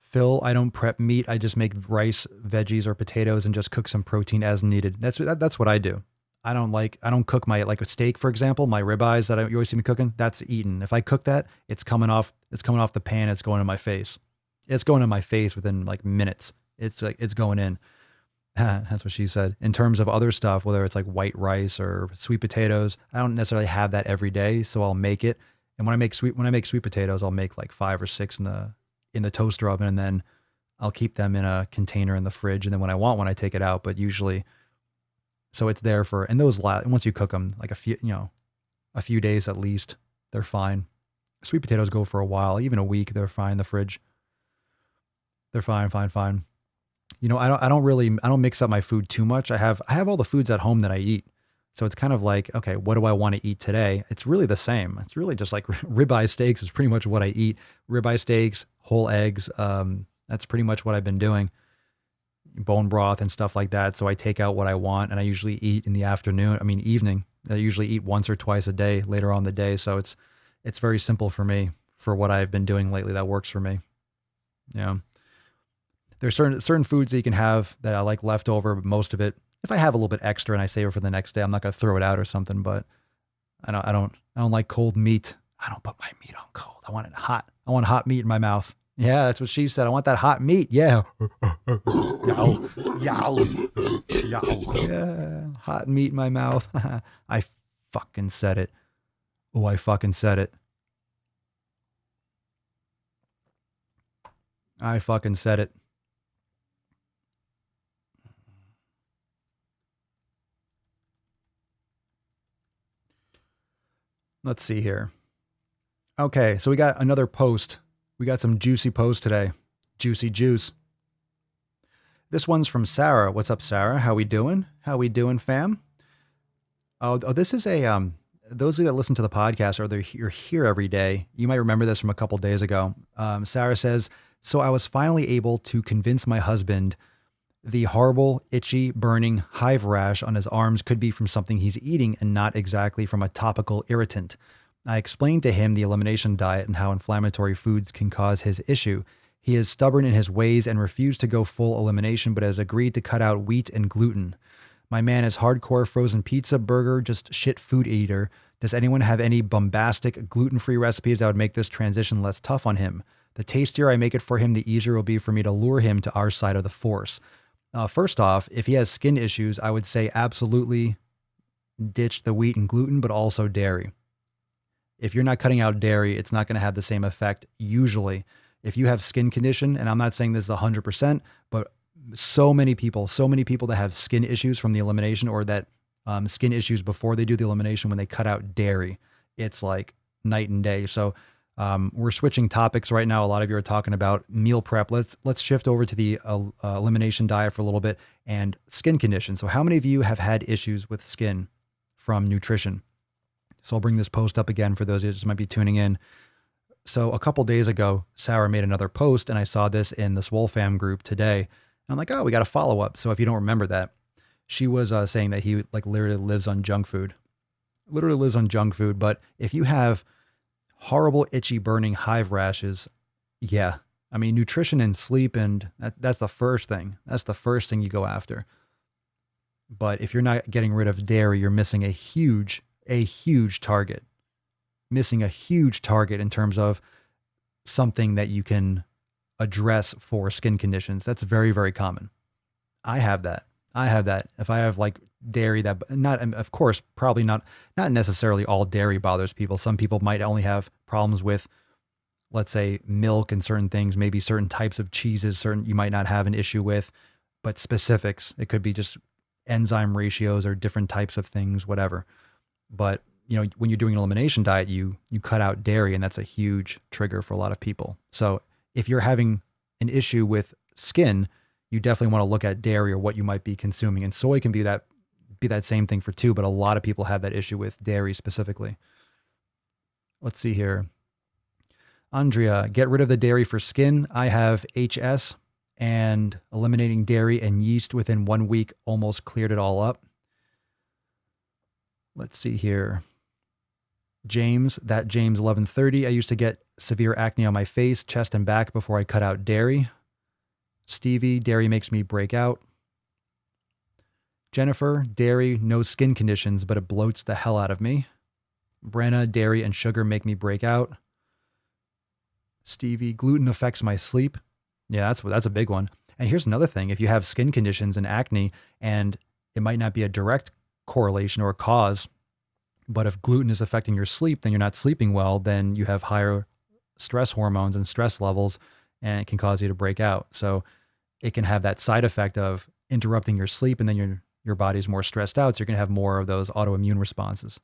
Phil, I don't prep meat. I just make rice, veggies, or potatoes and just cook some protein as needed. That's what I do. I don't cook my, like a steak, for example, my ribeyes that you always see me cooking, that's eaten. If I cook that, it's coming off the pan. It's going in my face. It's going in my face within like minutes. It's going in. That's what she said. In terms of other stuff, whether it's like white rice or sweet potatoes, I don't necessarily have that every day. So I'll make it. And when I make sweet potatoes, I'll make like 5 or 6 in the toaster oven, and then I'll keep them in a container in the fridge. And then when I want one, I take it out. But usually, so it's there and those once you cook them like a few days at least, they're fine. Sweet potatoes go for a while, even a week. They're fine in the fridge. They're fine. I don't mix up my food too much. I have all the foods at home that I eat. So it's kind of like, okay, what do I want to eat today? It's really the same. It's really just like ribeye steaks is pretty much what I eat. Ribeye steaks, whole eggs. That's pretty much what I've been doing. Bone broth and stuff like that. So I take out what I want, and I usually eat in the evening. I usually eat once or twice a day later on in the day. So it's very simple for me for what I've been doing lately. That works for me. Yeah. There's certain foods that you can have that I like leftover, but most of it, if I have a little bit extra and I save it for the next day, I'm not going to throw it out or something, but I don't like cold meat. I don't put my meat on cold. I want it hot. I want hot meat in my mouth. Yeah, that's what she said. I want that hot meat. Yeah. Yow. Yeah. Hot meat in my mouth. I fucking said it. Oh, I fucking said it. I fucking said it. Let's see here. Okay, so we got another post. We got some juicy posts today. Juicy juice. This one's from Sarah. What's up, Sarah? How we doing? How we doing, fam? Oh, this is those of you that listen to the podcast you're here every day. You might remember this from a couple days ago. Sarah says, so I was finally able to convince my husband the horrible, itchy, burning hive rash on his arms could be from something he's eating and not exactly from a topical irritant. I explained to him the elimination diet and how inflammatory foods can cause his issue. He is stubborn in his ways and refused to go full elimination, but has agreed to cut out wheat and gluten. My man is hardcore frozen pizza, burger, just shit food eater. Does anyone have any bombastic gluten-free recipes that would make this transition less tough on him? The tastier I make it for him, the easier it will be for me to lure him to our side of the force. First off, if he has skin issues, I would say absolutely ditch the wheat and gluten, but also dairy. If you're not cutting out dairy, it's not going to have the same effect usually. If you have skin condition, and I'm not saying this is 100%, but so many people that have skin issues from the elimination, or that skin issues before they do the elimination, when they cut out dairy, it's like night and day. So we're switching topics right now. A lot of you are talking about meal prep. Let's shift over to the elimination diet for a little bit and skin conditions. So how many of you have had issues with skin from nutrition? So I'll bring this post up again for those who just might be tuning in. So a couple days ago, Sarah made another post, and I saw this in the Swole fam group today. And I'm like, oh, we got a follow up. So if you don't remember that, she was saying that he like literally lives on junk food. But if you have horrible, itchy, burning hive rashes, yeah. I mean, nutrition and sleep, and that's the first thing. That's the first thing you go after. But if you're not getting rid of dairy, you're missing a huge target. Missing a huge target in terms of something that you can address for skin conditions. That's very, very common. I have that. If I have like dairy that not, of course, probably not necessarily all dairy bothers people. Some people might only have problems with, let's say, milk and certain things, maybe certain types of cheeses, certain you might not have an issue with, but specifics, it could be just enzyme ratios or different types of things, whatever. But when you're doing an elimination diet, you cut out dairy, and that's a huge trigger for a lot of people. So if you're having an issue with skin, you definitely want to look at dairy or what you might be consuming. And soy can be that same thing for too, but a lot of people have that issue with dairy specifically. Let's see here. Andrea, get rid of the dairy for skin. I have HS, and eliminating dairy and yeast within 1 week almost cleared it all up. Let's see here. James 1130. I used to get severe acne on my face, chest, and back before I cut out dairy. Stevie, dairy makes me break out. Jennifer, dairy, no skin conditions, but it bloats the hell out of me. Brenna, dairy and sugar make me break out. Stevie, gluten affects my sleep. Yeah, that's a big one. And here's another thing. If you have skin conditions and acne, and it might not be a direct correlation or a cause, but if gluten is affecting your sleep, then you're not sleeping well, then you have higher stress hormones and stress levels, and it can cause you to break out. So it can have that side effect of interrupting your sleep, and then your body's more stressed out, so you're going to have more of those autoimmune responses.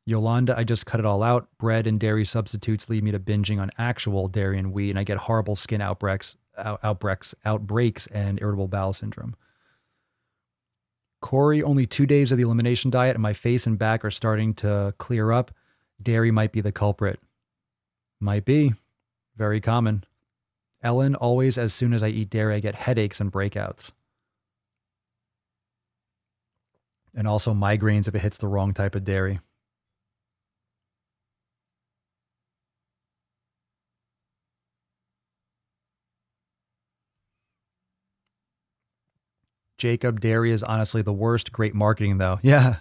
Yolanda, I just cut it all out. Bread and dairy substitutes lead me to binging on actual dairy and wheat, and I get horrible skin outbreaks, and irritable bowel syndrome. Corey, only 2 days of the elimination diet, and my face and back are starting to clear up. Dairy might be the culprit. Might be. Very common. Ellen, always as soon as I eat dairy, I get headaches and breakouts. And also migraines if it hits the wrong type of dairy. Jacob, dairy is honestly the worst. Great marketing, though. Yeah,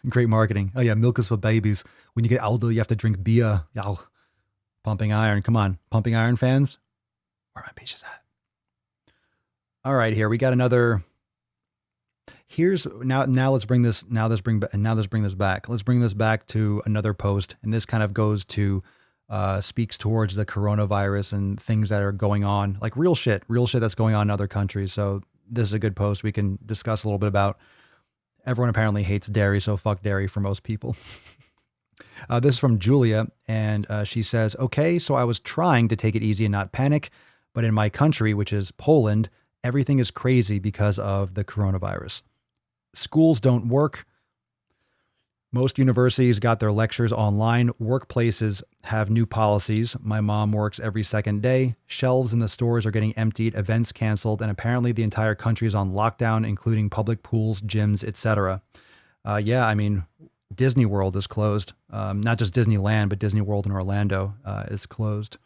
great marketing. Oh, yeah, milk is for babies. When you get older, you have to drink beer. Yeah, pumping iron. Come on, pumping iron fans. Where are my pages at? All right, here we got another. Here's now. Let's bring this. Let's bring this back. Let's bring this back to another post, and this kind of goes to speaks towards the coronavirus and things that are going on, like real shit that's going on in other countries. So this is a good post. We can discuss a little bit about. Everyone apparently hates dairy, so fuck dairy for most people. This is from Julia, and she says, okay, so I was trying to take it easy and not panic, but in my country, which is Poland, everything is crazy because of the coronavirus. Schools don't work. Most universities got their lectures online. Workplaces have new policies. My mom works every second day. Shelves in the stores are getting emptied, events canceled, and apparently the entire country is on lockdown, including public pools, gyms, etc. Yeah, I mean, Disney World is closed. Not just Disneyland, but Disney World in Orlando is closed.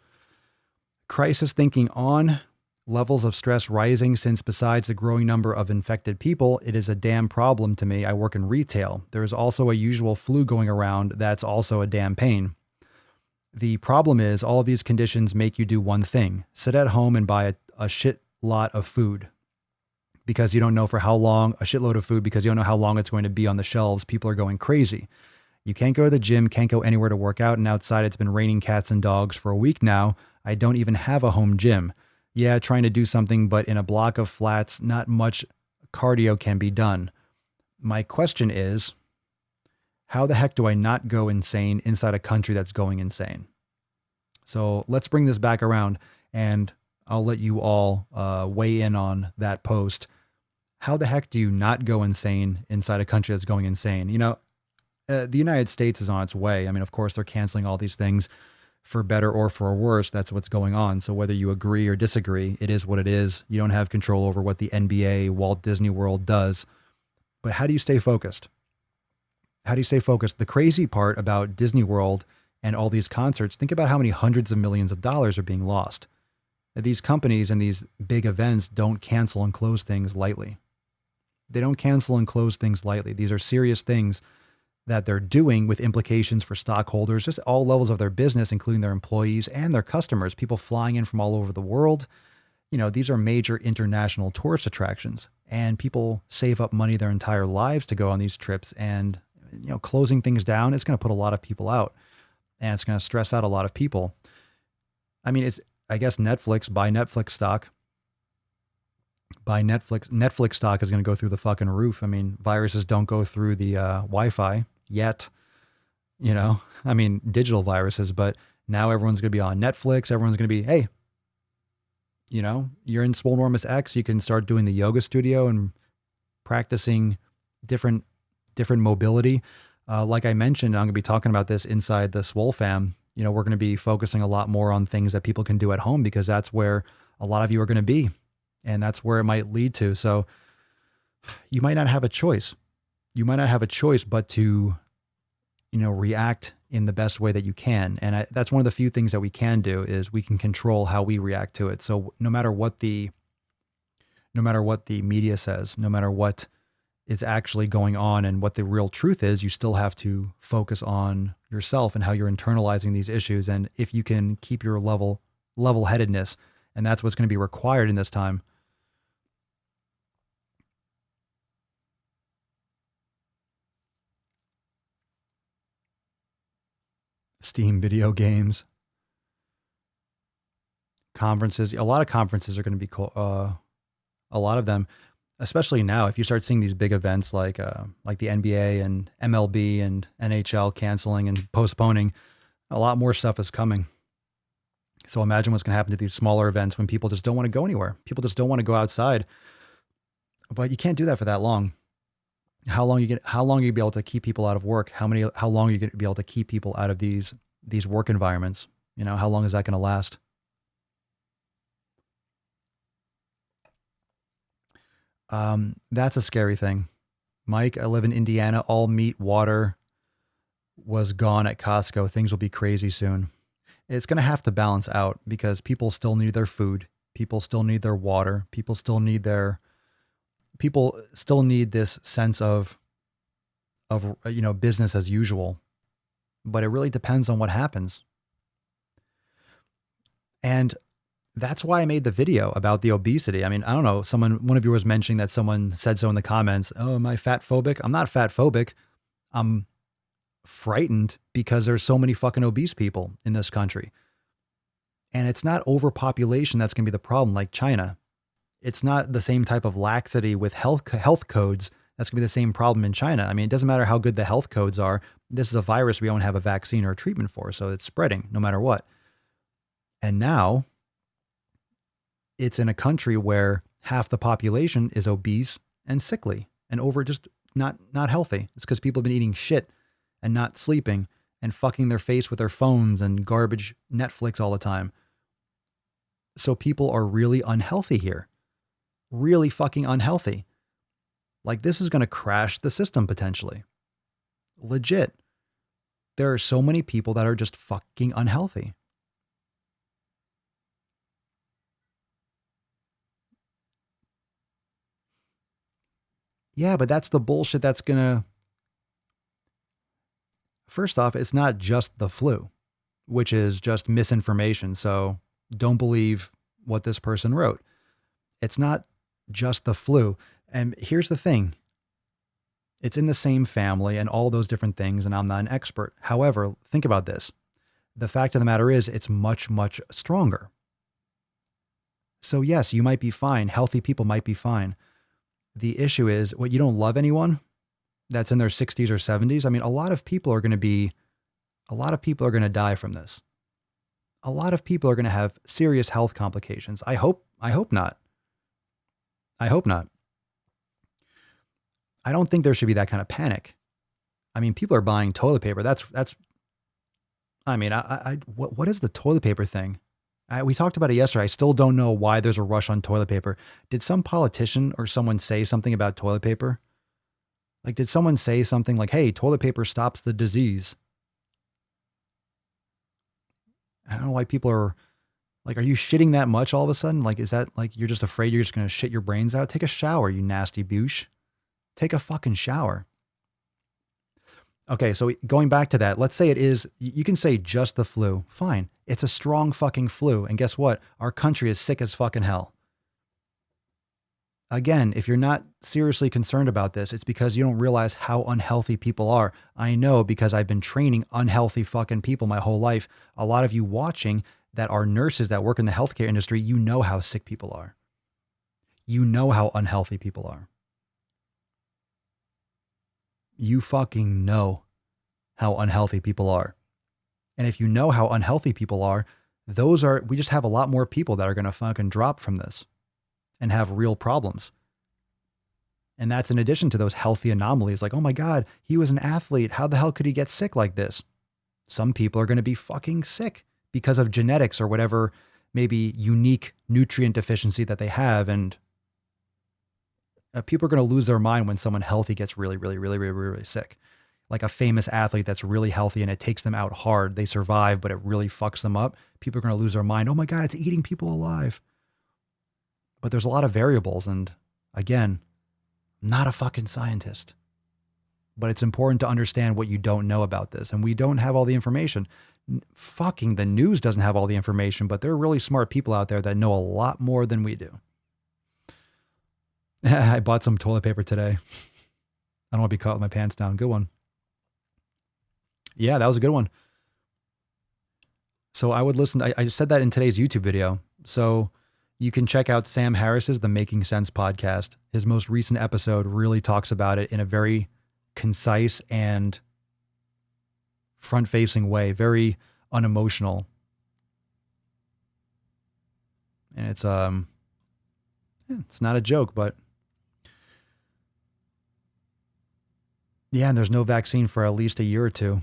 Crisis thinking on. Levels of stress rising since besides the growing number of infected people, it is a damn problem to me. I work in retail. There is also a usual flu going around. That's also a damn pain. The problem is all of these conditions make you do one thing. Sit at home and buy a shit lot of food because you don't know for how long, a shitload of food because you don't know how long it's going to be on the shelves. People are going crazy. You can't go to the gym, can't go anywhere to work out. And outside it's been raining cats and dogs for a week now. I don't even have a home gym. Yeah, trying to do something, but in a block of flats, not much cardio can be done. My question is, how the heck do I not go insane inside a country that's going insane? So let's bring this back around, and I'll let you all weigh in on that post. How the heck do you not go insane inside a country that's going insane? You know, the United States is on its way. I mean, of course, they're canceling all these things. For better or for worse, that's what's going on. So whether you agree or disagree, it is what it is. You don't have control over what the NBA, Walt Disney World does. But how do you stay focused? How do you stay focused? The crazy part about Disney World and all these concerts, think about how many hundreds of millions of dollars are being lost. These companies and these big events don't cancel and close things lightly. They don't cancel and close things lightly. These are serious things that they're doing with implications for stockholders, just all levels of their business, including their employees and their customers, people flying in from all over the world. These are major international tourist attractions, and people save up money their entire lives to go on these trips. And, closing things down is going to put a lot of people out, and it's going to stress out a lot of people. I mean, I guess buy Netflix stock. Netflix stock is going to go through the fucking roof. I mean, viruses don't go through the Wi-Fi yet, I mean, digital viruses, but now everyone's going to be on Netflix. Everyone's going to be, hey, you're in Swole X. You can start doing the yoga studio and practicing different mobility. Like I mentioned, I'm going to be talking about this inside the Swole fam. We're going to be focusing a lot more on things that people can do at home, because that's where a lot of you are going to be, and that's where it might lead to. So you might not have a choice. But to, react in the best way that you can. And that's one of the few things that we can do, is we can control how we react to it. So no matter what the media says, no matter what is actually going on and what the real truth is, you still have to focus on yourself and how you're internalizing these issues. And if you can keep your level-headedness, and that's what's going to be required in this time. Steam video games, conferences. A lot of conferences are going to be cool. A lot of them, especially now, if you start seeing these big events like the NBA and MLB and NHL canceling and postponing, a lot more stuff is coming. So imagine what's going to happen to these smaller events when people just don't want to go anywhere. People just don't want to go outside. But you can't do that for that long. How long are you going to be able to keep people out of work? How long are you going to be able to keep people out of these work environments? How long is that going to last? That's a scary thing. Mike, I live in Indiana. All meat, water was gone at Costco. Things will be crazy soon. It's going to have to balance out, because people still need their food. People still need their water. People still need this sense of business as usual. But it really depends on what happens. And that's why I made the video about the obesity. I mean, I don't know, one of you was mentioning that someone said so in the comments. Oh, am I fat phobic? I'm not fat phobic. I'm frightened because there's so many fucking obese people in this country. And it's not overpopulation that's going to be the problem, like China. It's not the same type of laxity with health codes that's going to be the same problem in China. I mean, it doesn't matter how good the health codes are. This is a virus we don't have a vaccine or a treatment for, so it's spreading no matter what. And now it's in a country where half the population is obese and sickly and just not healthy. It's because people have been eating shit and not sleeping and fucking their face with their phones and garbage Netflix all the time. So people are really unhealthy here. Really fucking unhealthy. Like, this is going to crash the system potentially. Legit. There are so many people that are just fucking unhealthy. Yeah, but that's the bullshit that's going to... First off, it's not just the flu, which is just misinformation. So don't believe what this person wrote. It's not just the flu. And here's the thing. It's in the same family and all those different things, and I'm not an expert. However, think about this. The fact of the matter is, it's much, much stronger. So yes, you might be fine. Healthy people might be fine. The issue is, what, you don't love anyone that's in their 60s or 70s? I mean, a lot of people are going to die from this. A lot of people are going to have serious health complications. I hope not. I hope not. I don't think there should be that kind of panic. I mean, people are buying toilet paper. What is the toilet paper thing? We talked about it yesterday. I still don't know why there's a rush on toilet paper. Did some politician or someone say something about toilet paper? Like, did someone say something like, hey, toilet paper stops the disease? I don't know why people are Like, are you shitting that much all of a sudden? Like, is that like you're just afraid you're just going to shit your brains out? Take a shower, you nasty douche. Take a fucking shower. Okay, so going back to that, let's say it is, you can say just the flu. Fine. It's a strong fucking flu. And guess what? Our country is sick as fucking hell. Again, if you're not seriously concerned about this, it's because you don't realize how unhealthy people are. I know because I've been training unhealthy fucking people my whole life. A lot of you watching that are nurses that work in the healthcare industry, you know how sick people are. You know how unhealthy people are. You fucking know how unhealthy people are. And if you know how unhealthy people are, we just have a lot more people that are going to fucking drop from this and have real problems. And that's in addition to those healthy anomalies like, oh my God, he was an athlete. How the hell could he get sick like this? Some people are going to be fucking sick because of genetics or whatever, maybe unique nutrient deficiency that they have. And people are going to lose their mind when someone healthy gets really, really, really, really, really sick. Like a famous athlete that's really healthy and it takes them out hard. They survive, but it really fucks them up. People are going to lose their mind. Oh my God, it's eating people alive. But there's a lot of variables. And again, I'm not a fucking scientist, but it's important to understand what you don't know about this. And we don't have all the information. Fucking the news doesn't have all the information, but there are really smart people out there that know a lot more than we do. I bought some toilet paper today. I don't want to be caught with my pants down. Good one. Yeah, that was a good one. So I would listen. I said that in today's YouTube video. So you can check out Sam Harris's The Making Sense podcast. His most recent episode really talks about it in a very concise and front-facing way, very unemotional. And it's not a joke, but yeah, and there's no vaccine for at least a year or two.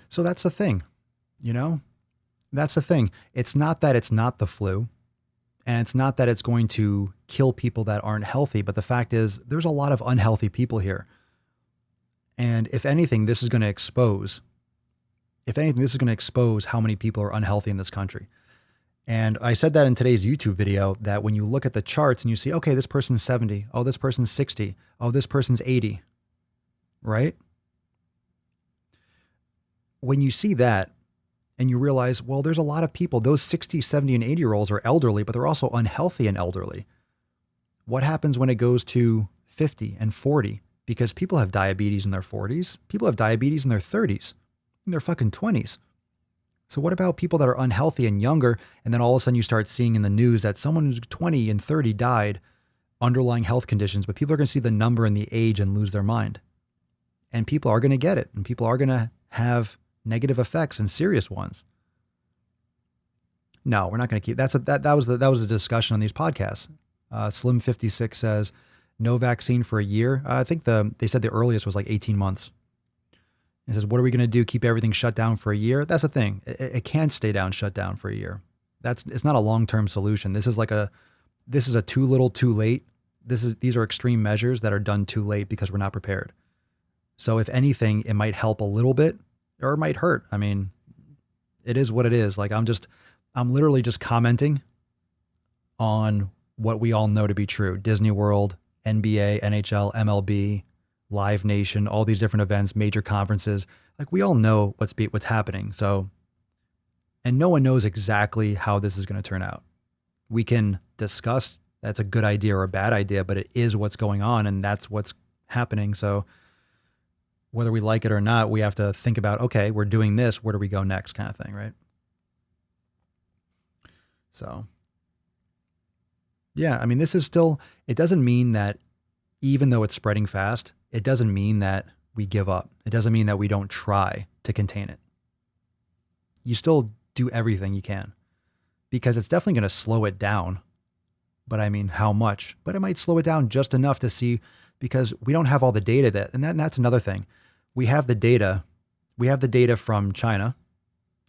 So that's the thing, you know? That's the thing. It's not that it's not the flu, and it's not that it's going to kill people that aren't healthy, but the fact is there's a lot of unhealthy people here. And if anything, this is going to expose how many people are unhealthy in this country. And I said that in today's YouTube video, that when you look at the charts and you see, okay, this person's 70. Oh, this person's 60. Oh, this person's 80. Right? When you see that and you realize, well, there's a lot of people, those 60, 70, and 80-year-olds are elderly, but they're also unhealthy and elderly. What happens when it goes to 50 and 40? Because people have diabetes in their 40s. People have diabetes in their 30s, in their fucking 20s. So what about people that are unhealthy and younger, and then all of a sudden you start seeing in the news that someone who's 20 and 30 died, underlying health conditions, but people are going to see the number and the age and lose their mind. And people are going to get it, and people are going to have negative effects and serious ones. No, we're not going to keep that was the discussion on these podcasts. Slim 56 says no vaccine for a year. I think they said the earliest was like 18 months. It says, what are we going to do? Keep everything shut down for a year? That's the thing. It can't stay shut down for a year. It's not a long-term solution. This is a too little, too late. These are extreme measures that are done too late because we're not prepared. So if anything, it might help a little bit or it might hurt. I mean, it is what it is. Like I'm literally just commenting on what we all know to be true. Disney World, NBA, NHL, MLB, Live Nation, all these different events, major conferences. Like we all know what's happening. So, and no one knows exactly how this is going to turn out. We can discuss that's a good idea or a bad idea, but it is what's going on and that's what's happening. So whether we like it or not, we have to think about, okay, we're doing this, where do we go next kind of thing, right? So, yeah, I mean, this is still, it doesn't mean that even though it's spreading fast, it doesn't mean that we give up. It doesn't mean that we don't try to contain it. You still do everything you can because it's definitely going to slow it down. But I mean, how much? But it might slow it down just enough to see, because we don't have all the data and that's another thing. We have the data. We have the data from China,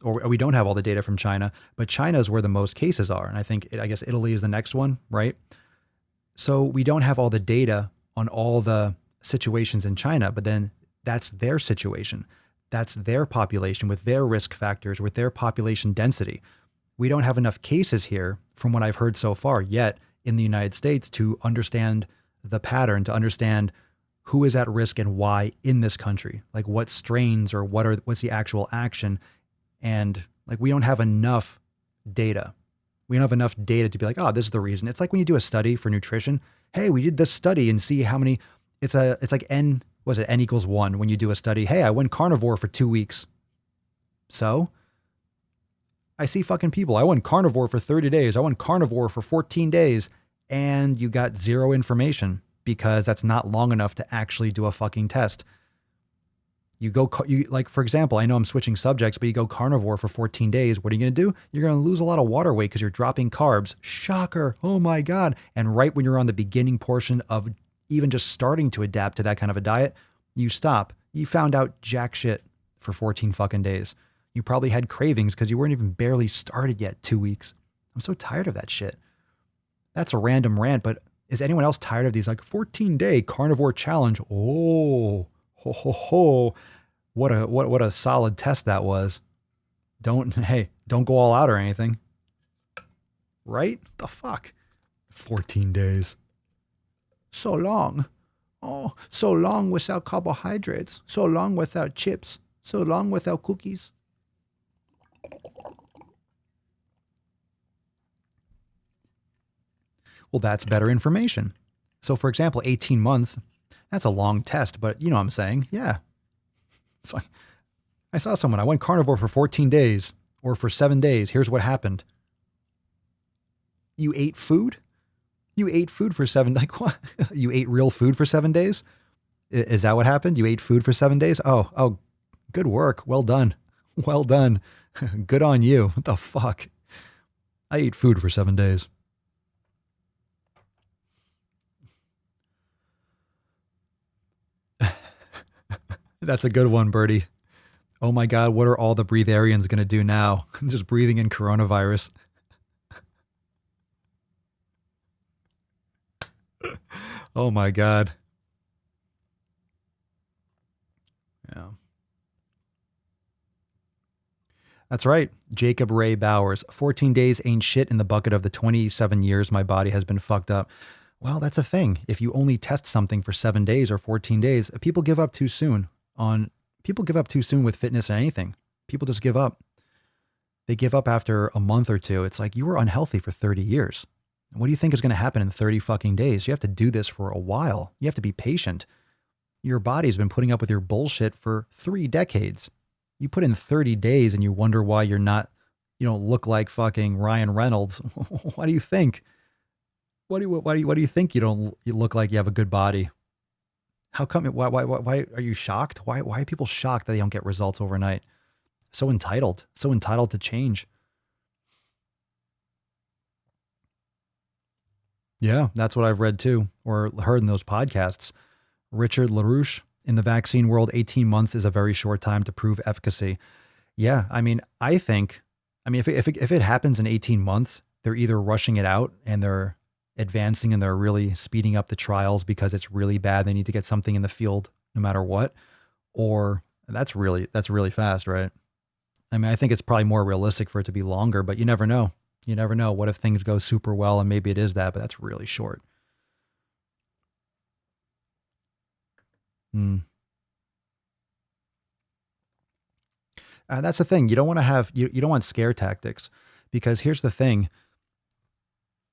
or we don't have all the data from China, but China is where the most cases are. And I guess Italy is the next one, right? So we don't have all the data on all the situations in China, but then that's their situation. That's their population with their risk factors, with their population density. We don't have enough cases here, from what I've heard so far, yet in the United States to understand the pattern, to understand who is at risk and why in this country, like what strains or what's the actual action. And like, we don't have enough data. We don't have enough data to be like, oh, this is the reason. It's like when you do a study for nutrition. Hey, we did this study and see how many, it's like N, was it N equals 1 when you do a study? Hey, I went carnivore for 2 weeks. So I see fucking people. I went carnivore for 30 days. I went carnivore for 14 days. And you got zero information because that's not long enough to actually do a fucking test. Like, for example, I know I'm switching subjects, but you go carnivore for 14 days. What are you going to do? You're going to lose a lot of water weight because you're dropping carbs. Shocker. Oh my God. And right when you're on the beginning portion of even just starting to adapt to that kind of a diet, you stop. You found out jack shit for 14 fucking days. You probably had cravings because you weren't even barely started yet 2 weeks. I'm so tired of that shit. That's a random rant, but is anyone else tired of these like 14-day carnivore challenge? Oh, ho, ho, ho. What a solid test that was. Don't go all out or anything. Right? The fuck? 14 days. So long. Oh, so long without carbohydrates. So long without chips. So long without cookies. Well, that's better information. So for example, 18 months, that's a long test, but you know what I'm saying? Yeah. So I saw someone, I went carnivore for 14 days or for 7 days. Here's what happened. You ate food? You ate food for 7, like what? You ate real food for 7 days? Is that what happened? You ate food for 7 days? Oh, good work. Well done. Well done. Good on you. What the fuck? I ate food for 7 days. That's a good one, Birdie. Oh my God, what are all the breatharians going to do now? Just breathing in coronavirus. Oh my God. Yeah. That's right. Jacob Ray Bowers. 14 days ain't shit in the bucket of the 27 years my body has been fucked up. Well, that's a thing. If you only test something for 7 days or 14 days, people give up too soon with fitness and anything. People just give up. They give up after a month or two. It's like, you were unhealthy for 30 years. What do you think is going to happen in 30 fucking days? You have to do this for a while. You have to be patient. Your body's been putting up with your bullshit for 3 decades. You put in 30 days and you wonder why you don't look like fucking Ryan Reynolds. What do you think? What do you think you look like you have a good body? How come why are you shocked? Why are people shocked that they don't get results overnight? So entitled to change. Yeah, that's what I've read too, or heard in those podcasts. Richard LaRouche, in the vaccine world, 18 months is a very short time to prove efficacy. Yeah, I mean, if it happens in 18 months, they're either rushing it out and they're advancing and they're really speeding up the trials because it's really bad. They need to get something in the field no matter what, or that's really fast, right? I mean, I think it's probably more realistic for it to be longer, but you never know. You never know. What if things go super well and maybe it is that, but that's really short. That's the thing. You don't want to have, you don't want scare tactics, because here's the thing.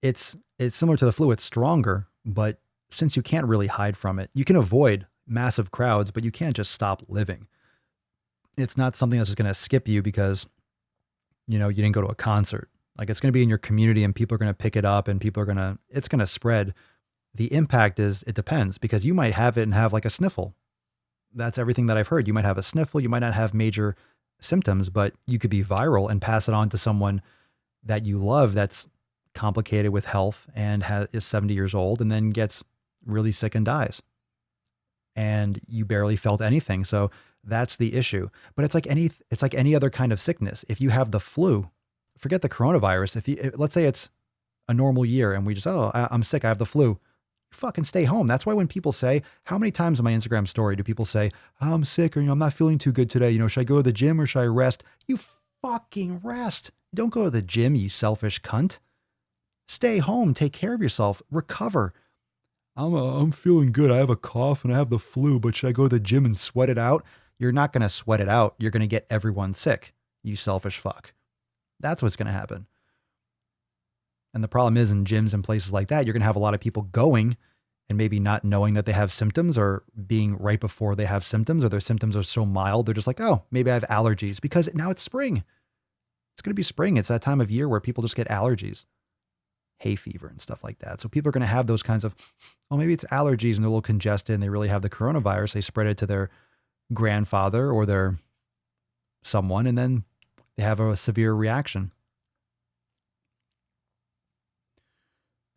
It's similar to the flu. It's stronger, but since you can't really hide from it, you can avoid massive crowds, but you can't just stop living. It's not something that's just going to skip you because, you didn't go to a concert. Like, it's going to be in your community and people are going to pick it up and it's going to spread. The impact it depends, because you might have it and have like a sniffle. That's everything that I've heard. You might have a sniffle. You might not have major symptoms, but you could be viral and pass it on to someone that you love that's complicated with health and is 70 years old and then gets really sick and dies. And you barely felt anything. So that's the issue. But it's like any other kind of sickness. If you have the flu, forget the coronavirus. Let's say it's a normal year and we just, I'm sick, I have the flu. fucking stay home. That's why when people say, how many times in my Instagram story do people say, oh, I'm sick, or, I'm not feeling too good today. Should I go to the gym or should I rest? You fucking rest. Don't go to the gym, you selfish cunt. Stay home, take care of yourself, recover. I'm feeling good. I have a cough and I have the flu, but should I go to the gym and sweat it out? You're not going to sweat it out. You're going to get everyone sick, you selfish fuck. That's what's going to happen. And the problem is in gyms and places like that, you're going to have a lot of people going and maybe not knowing that they have symptoms or being right before they have symptoms, or their symptoms are so mild. They're just like, oh, maybe I have allergies, because now it's spring. It's going to be spring. It's that time of year where people just get allergies, hay fever and stuff like that. So people are going to have those kinds of, well, maybe it's allergies and they're a little congested and they really have the coronavirus. They spread it to their grandfather or their someone, and then they have a severe reaction.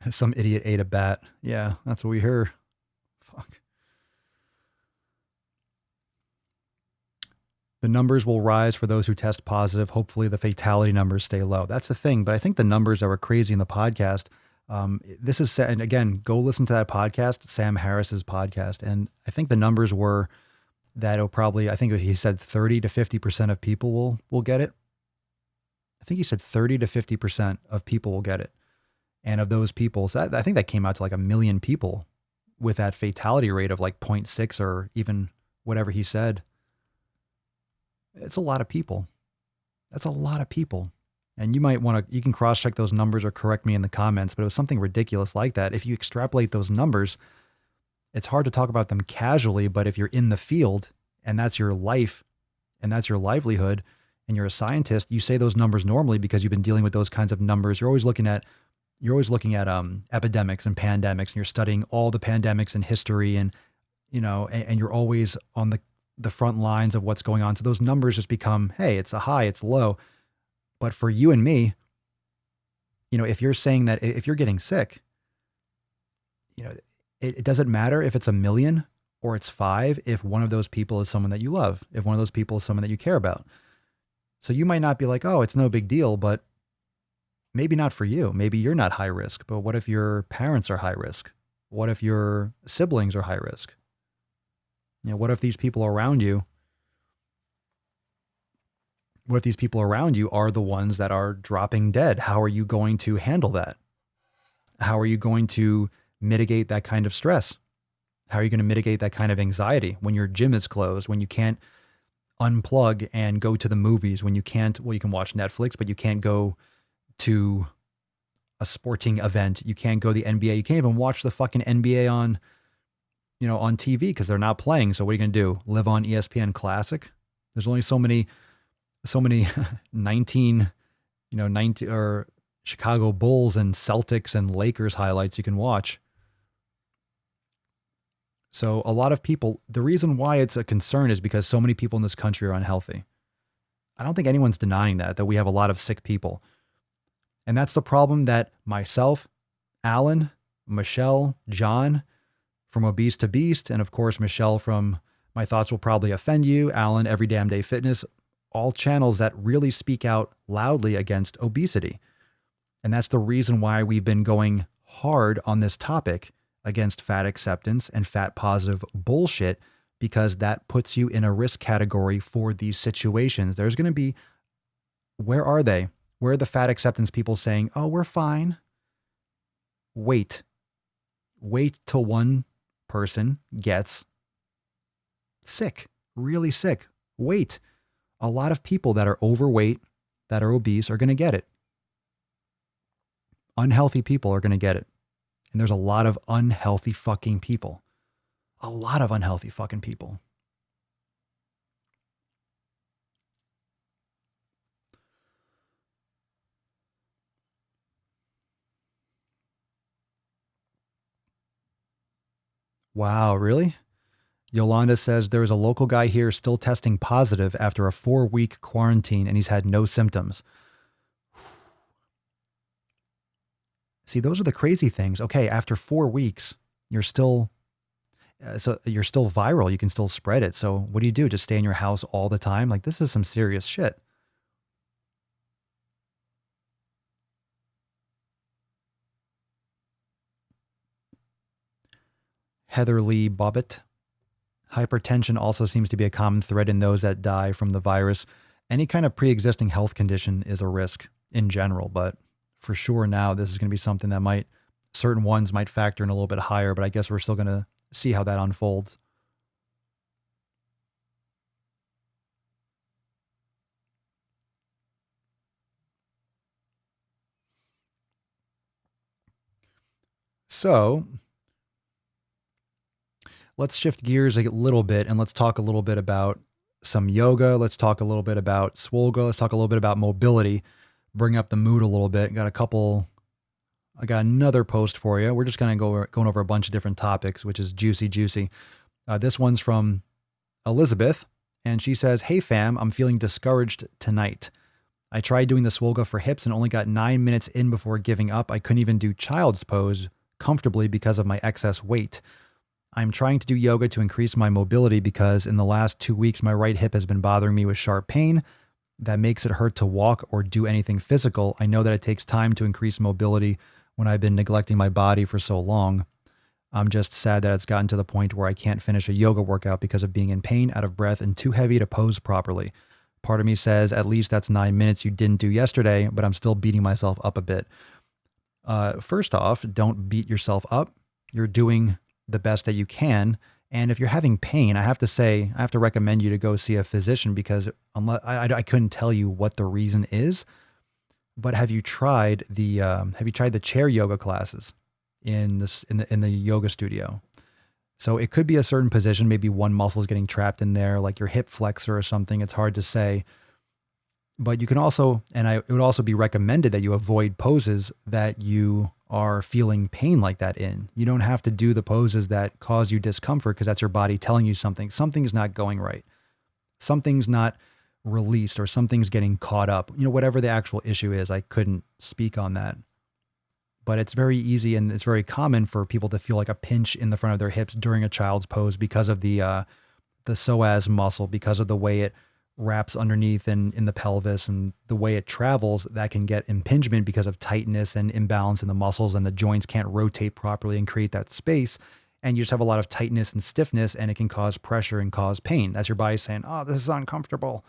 Some idiot ate a bat. Yeah, that's what we heard. Fuck. The numbers will rise for those who test positive. Hopefully the fatality numbers stay low. That's the thing. But I think the numbers that were crazy in the podcast, this is, and again, go listen to that podcast, Sam Harris's podcast. And I think the numbers were that it'll probably, I think he said 30 to 50% of people will get it. I think he said 30 to 50% of people will get it. And of those people, so I think that came out to like 1 million people with that fatality rate of like 0.6 or even whatever he said. It's a lot of people. That's a lot of people. And you might want to, you can cross check those numbers or correct me in the comments, but it was something ridiculous like that. If you extrapolate those numbers, it's hard to talk about them casually, but if you're in the field and that's your life and that's your livelihood and you're a scientist, you say those numbers normally because you've been dealing with those kinds of numbers. You're always looking at epidemics and pandemics, and you're studying all the pandemics in history, and and you're always on the front lines of what's going on. So those numbers just become, hey, it's a high, it's low. But for you and me, if you're saying that, if you're getting sick, it doesn't matter if it's 1 million or it's 5, if one of those people is someone that you love, if one of those people is someone that you care about. So you might not be like, oh, it's no big deal, but maybe not for you. Maybe you're not high risk, but what if your parents are high risk? What if your siblings are high risk? What if these people around you, are the ones that are dropping dead? How are you going to handle that? How are you going to mitigate that kind of stress? How are you going to mitigate that kind of anxiety when your gym is closed, when you can't unplug and go to the movies, when you can't, well, you can watch Netflix, but you can't go to a sporting event. You can't go to the NBA. You can't even watch the fucking NBA on TV because they're not playing. So what are you going to do? Live on ESPN Classic? There's only so many 19 or Chicago Bulls and Celtics and Lakers highlights you can watch. So a lot of people, the reason why it's a concern is because so many people in this country are unhealthy. I don't think anyone's denying that we have a lot of sick people. And that's the problem that myself, Alan, Michelle, John from Obese to Beast, and of course, Michelle from My Thoughts Will Probably Offend You, Alan, Every Damn Day Fitness, all channels that really speak out loudly against obesity. And that's the reason why we've been going hard on this topic against fat acceptance and fat positive bullshit, because that puts you in a risk category for these situations. There's going to be, where are they? Where are the fat acceptance people saying, oh, we're fine? Wait till one person gets sick, really sick. Wait. A lot of people that are overweight, that are obese, are going to get it. Unhealthy people are going to get it. And there's a lot of unhealthy fucking people. A lot of unhealthy fucking people. Wow, really? Yolanda says there is a local guy here still testing positive after a 4-week quarantine, and he's had no symptoms. See, those are the crazy things. Okay, after 4 weeks, you're still viral. You can still spread it. So what do? Just stay in your house all the time? Like, this is some serious shit. Heather Lee Bobbitt. Hypertension also seems to be a common thread in those that die from the virus. Any kind of pre-existing health condition is a risk in general, but for sure now this is going to be something that certain ones might factor in a little bit higher, but I guess we're still going to see how that unfolds. So let's shift gears a little bit and let's talk a little bit about some yoga. Let's talk a little bit about Swole. Let's talk a little bit about mobility, bring up the mood a little bit. I got another post for you. We're just going to going over a bunch of different topics, which is juicy. This one's from Elizabeth, and she says, "Hey fam, I'm feeling discouraged tonight. I tried doing the Swolga for hips and only got 9 minutes in before giving up. I couldn't even do child's pose comfortably because of my excess weight. I'm trying to do yoga to increase my mobility because in the last 2 weeks, my right hip has been bothering me with sharp pain that makes it hurt to walk or do anything physical. I know that it takes time to increase mobility when I've been neglecting my body for so long. I'm just sad that it's gotten to the point where I can't finish a yoga workout because of being in pain, out of breath, and too heavy to pose properly. Part of me says, at least that's 9 minutes you didn't do yesterday, but I'm still beating myself up a bit." First off, don't beat yourself up. You're doing the best that you can. And if you're having pain, I have to recommend you to go see a physician because unless I couldn't tell you what the reason is, but have you tried the chair yoga classes in the yoga studio? So it could be a certain position. Maybe one muscle is getting trapped in there, like your hip flexor or something. It's hard to say. But you can also, it would also be recommended that you avoid poses that you are feeling pain like that in. You don't have to do the poses that cause you discomfort because that's your body telling you something's not going right. Something's not released or something's getting caught up. Whatever the actual issue is, I couldn't speak on that. But it's very easy and it's very common for people to feel like a pinch in the front of their hips during a child's pose because of the psoas muscle, because of the way it wraps underneath and in the pelvis and the way it travels. That can get impingement because of tightness and imbalance in the muscles, and the joints can't rotate properly and create that space. And you just have a lot of tightness and stiffness, and it can cause pressure and cause pain. That's your body saying, "Oh, this is uncomfortable."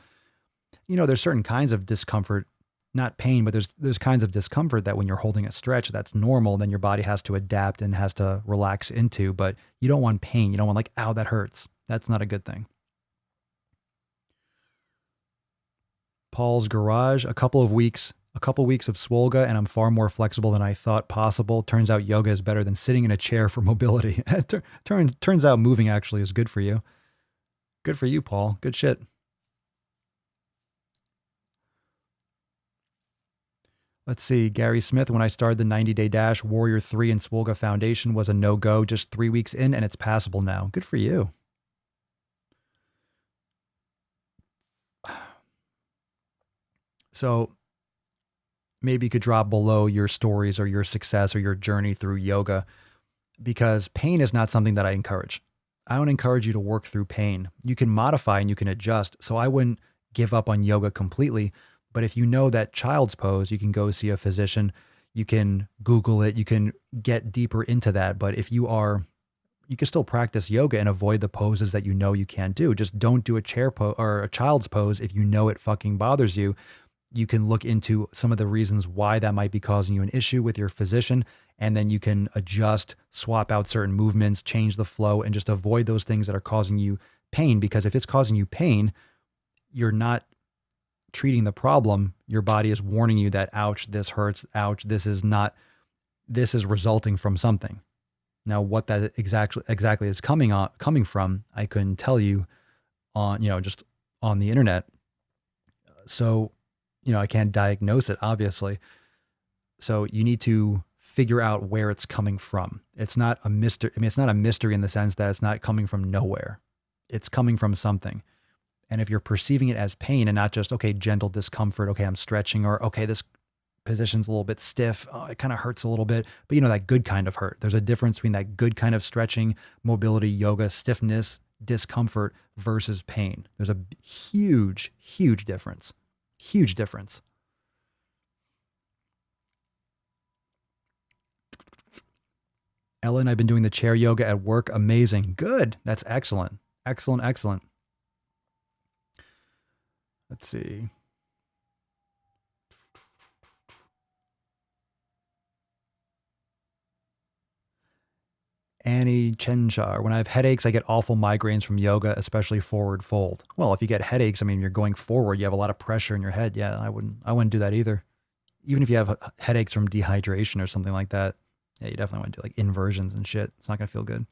There's certain kinds of discomfort, not pain, but there's kinds of discomfort that when you're holding a stretch, that's normal. Then your body has to adapt and has to relax into, but you don't want pain. You don't want like, "Ow, that hurts." That's not a good thing. Paul's Garage, a couple weeks of Swolga, and I'm far more flexible than I thought possible. Turns out yoga is better than sitting in a chair for mobility. Turns out moving actually is good for you. Good for you, Paul. Good shit. Let's see. Gary Smith, when I started the 90-day dash, Warrior 3 and Swolga Foundation was a no-go just 3 weeks in, and it's passable now. Good for you. So maybe you could drop below your stories or your success or your journey through yoga, because pain is not something that I encourage. I don't encourage you to work through pain. You can modify and you can adjust. So I wouldn't give up on yoga completely. But if you know that child's pose, you can go see a physician. You can Google it. You can get deeper into that. But if you can still practice yoga and avoid the poses that you know you can't do. Just don't do a chair pose or a child's pose if you know it fucking bothers you. You can look into some of the reasons why that might be causing you an issue with your physician, and then you can adjust, swap out certain movements, change the flow, and just avoid those things that are causing you pain. Because if it's causing you pain, you're not treating the problem. Your body is warning you that, ouch, this hurts, ouch, this is resulting from something. Now, what that exactly is coming from, I couldn't tell you just on the internet. So, I can't diagnose it, obviously. So you need to figure out where it's coming from. It's not a mystery. I mean, it's not a mystery in the sense that it's not coming from nowhere. It's coming from something. And if you're perceiving it as pain and not just, okay, gentle discomfort, okay, I'm stretching, or okay, this position's a little bit stiff, oh, it kind of hurts a little bit, but that good kind of hurt. There's a difference between that good kind of stretching, mobility, yoga, stiffness, discomfort versus pain. There's a huge, huge difference. Huge difference. Ellen, I've been doing the chair yoga at work. Amazing. Good. That's excellent. Excellent. Excellent. Let's see. Annie Chenchar. When I have headaches, I get awful migraines from yoga, especially forward fold. Well, if you get headaches, I mean, you're going forward. You have a lot of pressure in your head. Yeah, I wouldn't do that either. Even if you have headaches from dehydration or something like that. Yeah, you definitely want to do like inversions and shit. It's not going to feel good.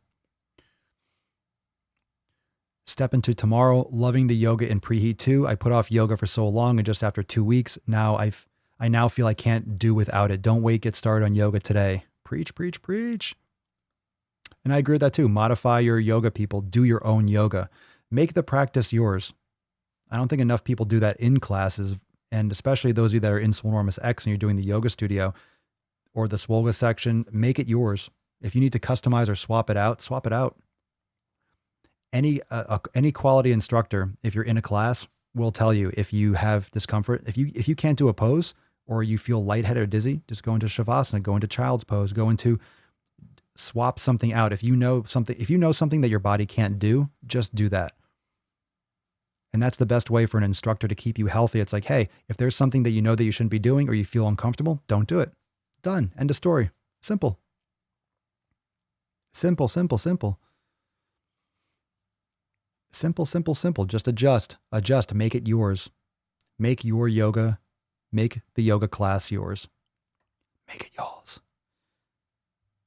Step into tomorrow, loving the yoga in preheat too. I put off yoga for so long, and just after 2 weeks, I now feel I can't do without it. Don't wait, get started on yoga today. Preach, preach, preach. And I agree with that too. Modify your yoga, people. Do your own yoga. Make the practice yours. I don't think enough people do that in classes, and especially those of you that are in Swolenormous X and you're doing the yoga studio or the Swolga section, make it yours. If you need to customize or swap it out, swap it out. Any quality instructor, if you're in a class, will tell you if you have discomfort, if you can't do a pose or you feel lightheaded or dizzy, just go into Shavasana, go into child's pose, go into swap something out. If you know something that your body can't do, just do that. And that's the best way for an instructor to keep you healthy. It's like, hey, if there's something that you know that you shouldn't be doing or you feel uncomfortable, don't do it. Done. End of story. Simple. Simple, simple, simple. Simple, simple, simple. Just adjust, make it yours. Make your yoga, make the yoga class yours. Make it yours.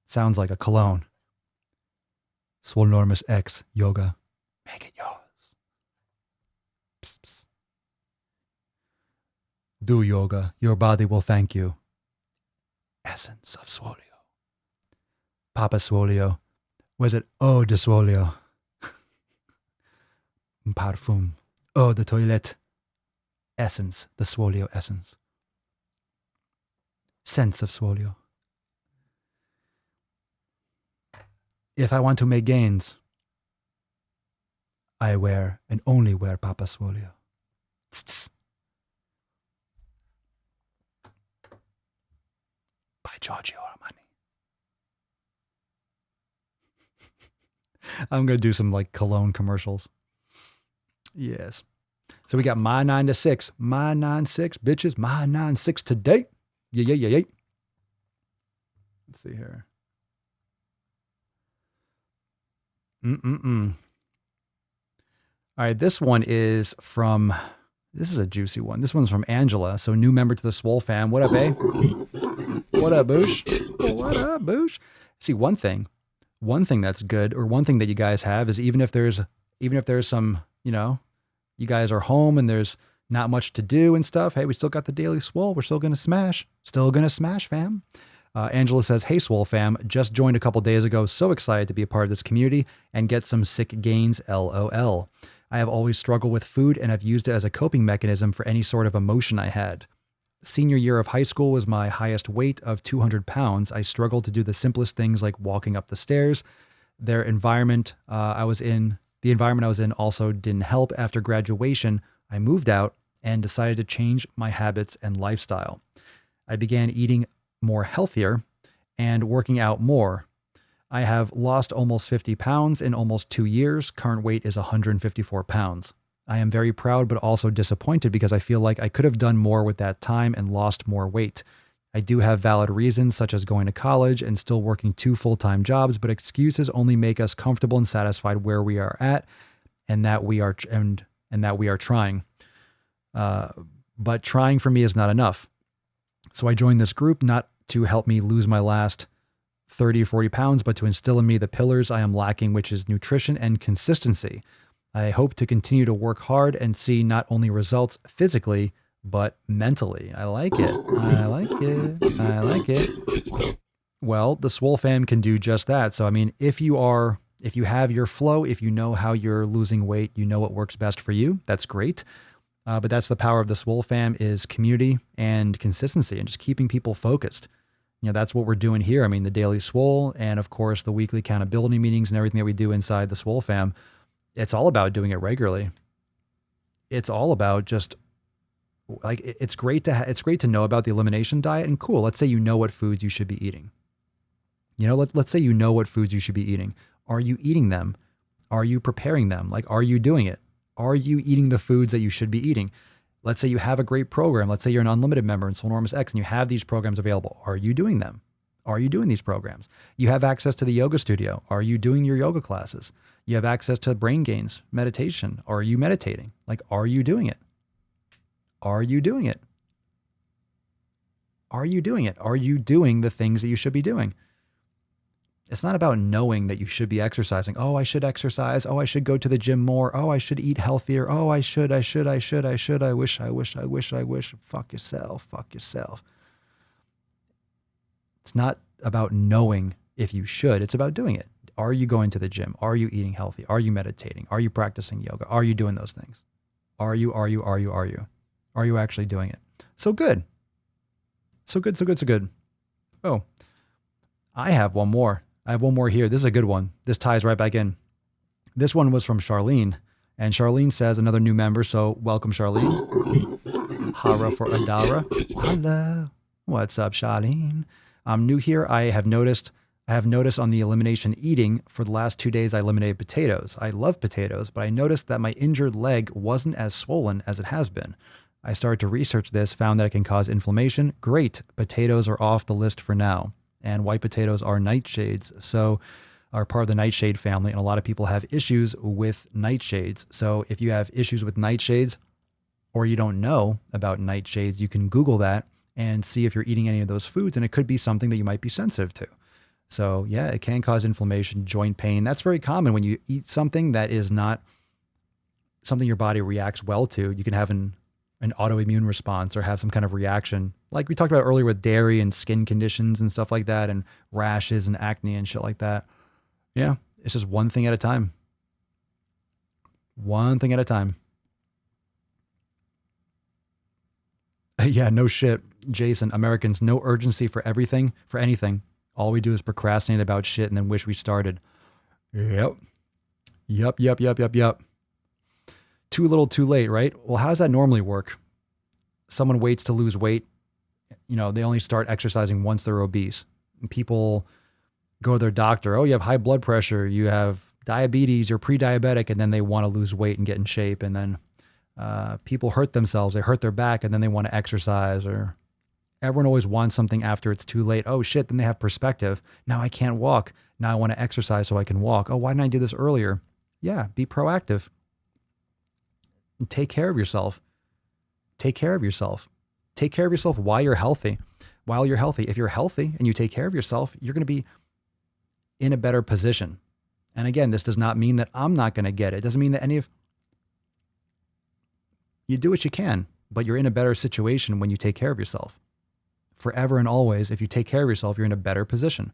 Sounds like a cologne. Swolenormous X yoga. Make it yours. Psst, psst. Do yoga. Your body will thank you. Essence of Swolio. Papa Swolio. Was it Eau de Swolio? Parfum. Eau de toilette. Essence. The Swolio essence. Sense of Swolio. If I want to make gains, I wear and only wear Papa Swolio. Tss. By Giorgio Armani. I'm going to do some like cologne commercials. Yes. So we got my 9 to 6. My 9-6, bitches. My 9-6 today. Yeah. Let's see here. All right, this is a juicy one. This one's from Angela. So new member to the Swole fam. What up, eh? What up, Boosh? What up, Boosh? See, one thing that's good, or one thing that you guys have is even if there's some, you guys are home and there's not much to do and stuff. Hey, we still got the Daily Swole. We're still going to smash. Still going to smash, fam. Angela says, hey, Swole fam, just joined a couple days ago. So excited to be a part of this community and get some sick gains, LOL. I have always struggled with food and have used it as a coping mechanism for any sort of emotion I had. Senior year of high school was my highest weight of 200 pounds. I struggled to do the simplest things like walking up the stairs. The environment I was in also didn't help. After graduation, I moved out and decided to change my habits and lifestyle. I began eating more healthier and working out more. I have lost almost 50 pounds in almost 2 years. Current weight is 154 pounds. I am very proud, but also disappointed because I feel like I could have done more with that time and lost more weight. I do have valid reasons, such as going to college and still working 2 full-time jobs, but excuses only make us comfortable and satisfied where we are at, and that we are trying. But trying for me is not enough. So I joined this group not to help me lose my last 30 or 40 pounds, but to instill in me the pillars I am lacking, which is nutrition and consistency. I hope to continue to work hard and see not only results physically, but mentally. I like it. I like it. I like it. Well, the Swole fam can do just that. So, I mean, if you have your flow, if you know how you're losing weight, you know what works best for you, that's great. But that's the power of the Swole fam, is community and consistency and just keeping people focused. That's what we're doing here. I mean, the Daily Swole and, of course, the weekly accountability meetings and everything that we do inside the Swole fam. It's all about doing it regularly. It's all about just like, it's great to know about the elimination diet, and cool. Let's say you know what foods you should be eating. You know, let's say you know what foods you should be eating. Are you eating them? Are you preparing them? Like, are you doing it? Are you eating the foods that you should be eating? Let's say you have a great program. Let's say you're an unlimited member in Swolenormous X and you have these programs available. Are you doing them? Are you doing these programs? You have access to the yoga studio. Are you doing your yoga classes? You have access to brain gains, meditation. Are you meditating? Like, are you doing it? Are you doing it? Are you doing it? Are you doing the things that you should be doing? It's not about knowing that you should be exercising. Oh, I should exercise. Oh, I should go to the gym more. Oh, I should eat healthier. Oh, I should. I wish. Fuck yourself. Fuck yourself. It's not about knowing if you should. It's about doing it. Are you going to the gym? Are you eating healthy? Are you meditating? Are you practicing yoga? Are you doing those things? Are you actually doing it? So good. So good. Oh, I have one more. here. This is a good one. This ties right back in. This one was from Charlene. And Charlene says, another new member. So welcome, Charlene. Hara for Adara. Hello. What's up, Charlene? I'm new here. I have noticed on the elimination eating for the last 2 days, I eliminated potatoes. I love potatoes, but I noticed that my injured leg wasn't as swollen as it has been. I started to research this, found that it can cause inflammation. Great. Potatoes are off the list for now. And white potatoes are nightshades, so are part of the nightshade family. And a lot of people have issues with nightshades. So if you have issues with nightshades or you don't know about nightshades, you can Google that and see if you're eating any of those foods. And it could be something that you might be sensitive to. So yeah, it can cause inflammation, joint pain. That's very common when you eat something that is not something your body reacts well to. You can have an autoimmune response or have some kind of reaction. Like we talked about earlier with dairy and skin conditions and stuff like that and rashes and acne and shit like that. Yeah, it's just one thing at a time. One thing at a time. Yeah, no shit. Jason, Americans, no urgency for everything, for anything. All we do is procrastinate about shit and then wish we started. Yep. Too little, too late, right? Well, how does that normally work? Someone waits to lose weight. You know, they only start exercising once they're obese. And people go to their doctor. Oh, you have high blood pressure. You have diabetes. You're pre-diabetic. And then they want to lose weight and get in shape. And then people hurt themselves. They hurt their back and then they want to exercise. Or everyone always wants something after it's too late. Oh, shit. Then they have perspective. Now I can't walk. Now I want to exercise so I can walk. Oh, why didn't I do this earlier? Yeah, be proactive. And take care of yourself. Take care of yourself. Take care of yourself while you're healthy. While you're healthy. If you're healthy and you take care of yourself, you're going to be in a better position. And again, this does not mean that I'm not going to get it. It doesn't mean that you do what you can, but you're in a better situation when you take care of yourself. Forever and always, if you take care of yourself, you're in a better position.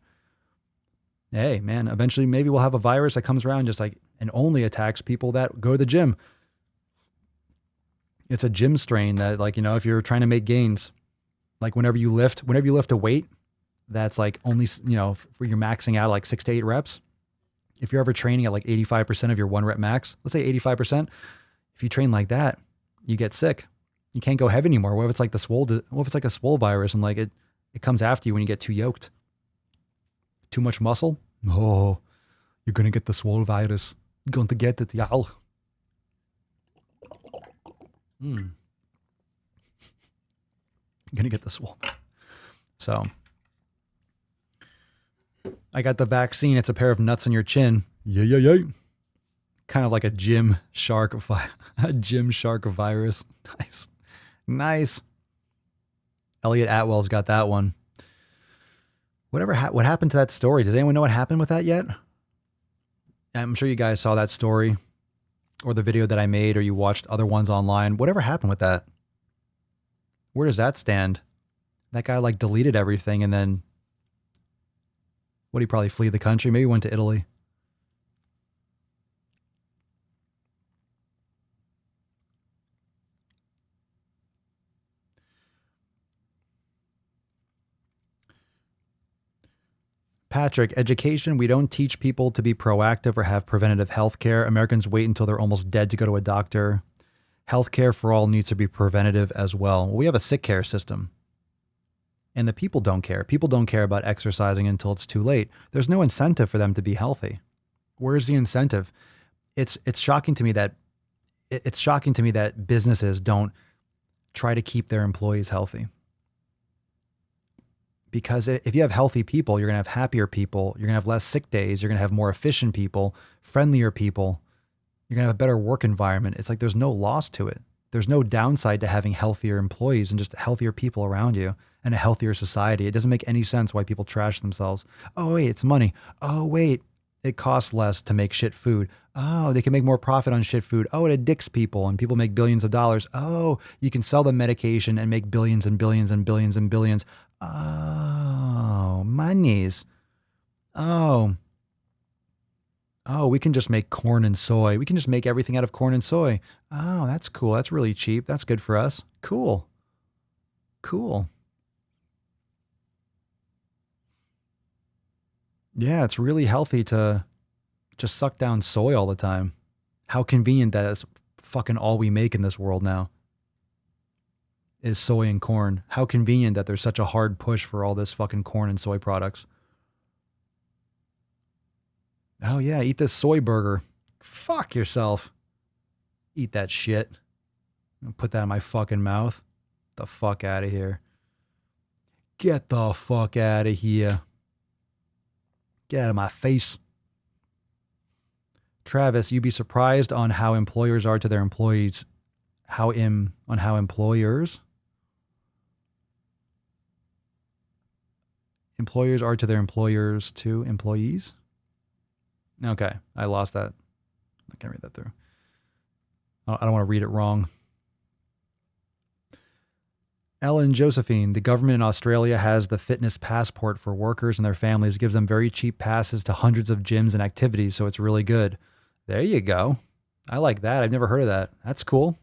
Hey, man, eventually maybe we'll have a virus that comes around just like and only attacks people that go to the gym. It's a gym strain that, like, you know, if you're trying to make gains, like whenever you lift a weight, that's like only, you know, for you're maxing out like 6 to 8 reps. If you're ever training at like 85% of your 1 rep max, let's say 85%, if you train like that, you get sick. You can't go heavy anymore. What if it's like what if it's like a swole virus and like it comes after you when you get too yoked? Too much muscle? Oh, you're going to get the swole virus. You're going to get it, y'all. You're going to get the swole. So I got the vaccine. It's a pair of nuts on your chin. Yeah. Kind of like a gym shark virus. Nice. Elliot Atwell's got that one. What happened to that story? Does anyone know what happened with that yet? I'm sure you guys saw that story or the video that I made, or you watched other ones online. Whatever happened with that? Where does that stand? That guy like deleted everything and then he probably flee the country? Maybe went to Italy. Patrick, education. We don't teach people to be proactive or have preventative health care. Americans wait until they're almost dead to go to a doctor. Healthcare for all needs to be preventative as well. We have a sick care system. And the people don't care. People don't care about exercising until it's too late. There's no incentive for them to be healthy. Where's the incentive? It's shocking to me that it's shocking to me that businesses don't try to keep their employees healthy. Because if you have healthy people, you're going to have happier people, you're going to have less sick days, you're going to have more efficient people, friendlier people, you're going to have a better work environment. It's like there's no loss to it. There's no downside to having healthier employees and just healthier people around you and a healthier society. It doesn't make any sense why people trash themselves. Oh, wait, it's money. Oh, wait, it costs less to make shit food. Oh, they can make more profit on shit food. Oh, it addicts people and people make billions of dollars. Oh, you can sell them medication and make billions and billions and billions and billions. Oh, monies. Oh, we can just make corn and soy. We can just make everything out of corn and soy. Oh, that's cool. That's really cheap. That's good for us. Cool. Cool. Yeah, it's really healthy to just suck down soy all the time. How convenient that is fucking all we make in this world now is soy and corn. How convenient that there's such a hard push for all this fucking corn and soy products. Oh yeah, eat this soy burger. Fuck yourself. Eat that shit. Put that in my fucking mouth. The fuck out of here. Get the fuck out of here. Get out of my face. Travis, you'd be surprised on how employers are to their employees. On how employers are to their employers to employees. Okay, I lost that. I can't read that through. I don't want to read it wrong. Ellen Josephine, the government in Australia has the fitness passport for workers and their families. It gives them very cheap passes to hundreds of gyms and activities, so it's really good. There you go. I like that. I've never heard of that. That's cool.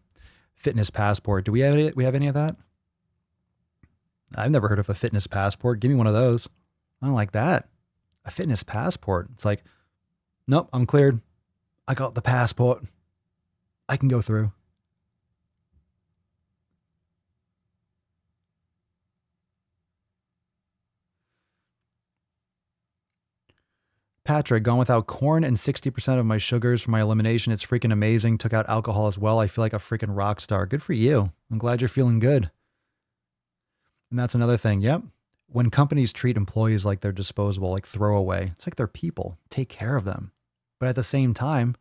Fitness passport. Do we have any of that? I've never heard of a fitness passport. Give me one of those. I don't like that. A fitness passport. It's like, nope, I'm cleared. I got the passport. I can go through. Patrick, gone without corn and 60% of my sugars for my elimination. It's freaking amazing. Took out alcohol as well. I feel like a freaking rock star. Good for you. I'm glad you're feeling good. And that's another thing. Yep. When companies treat employees like they're disposable, like throwaway, it's like they're people. Take care of them. But at the same time,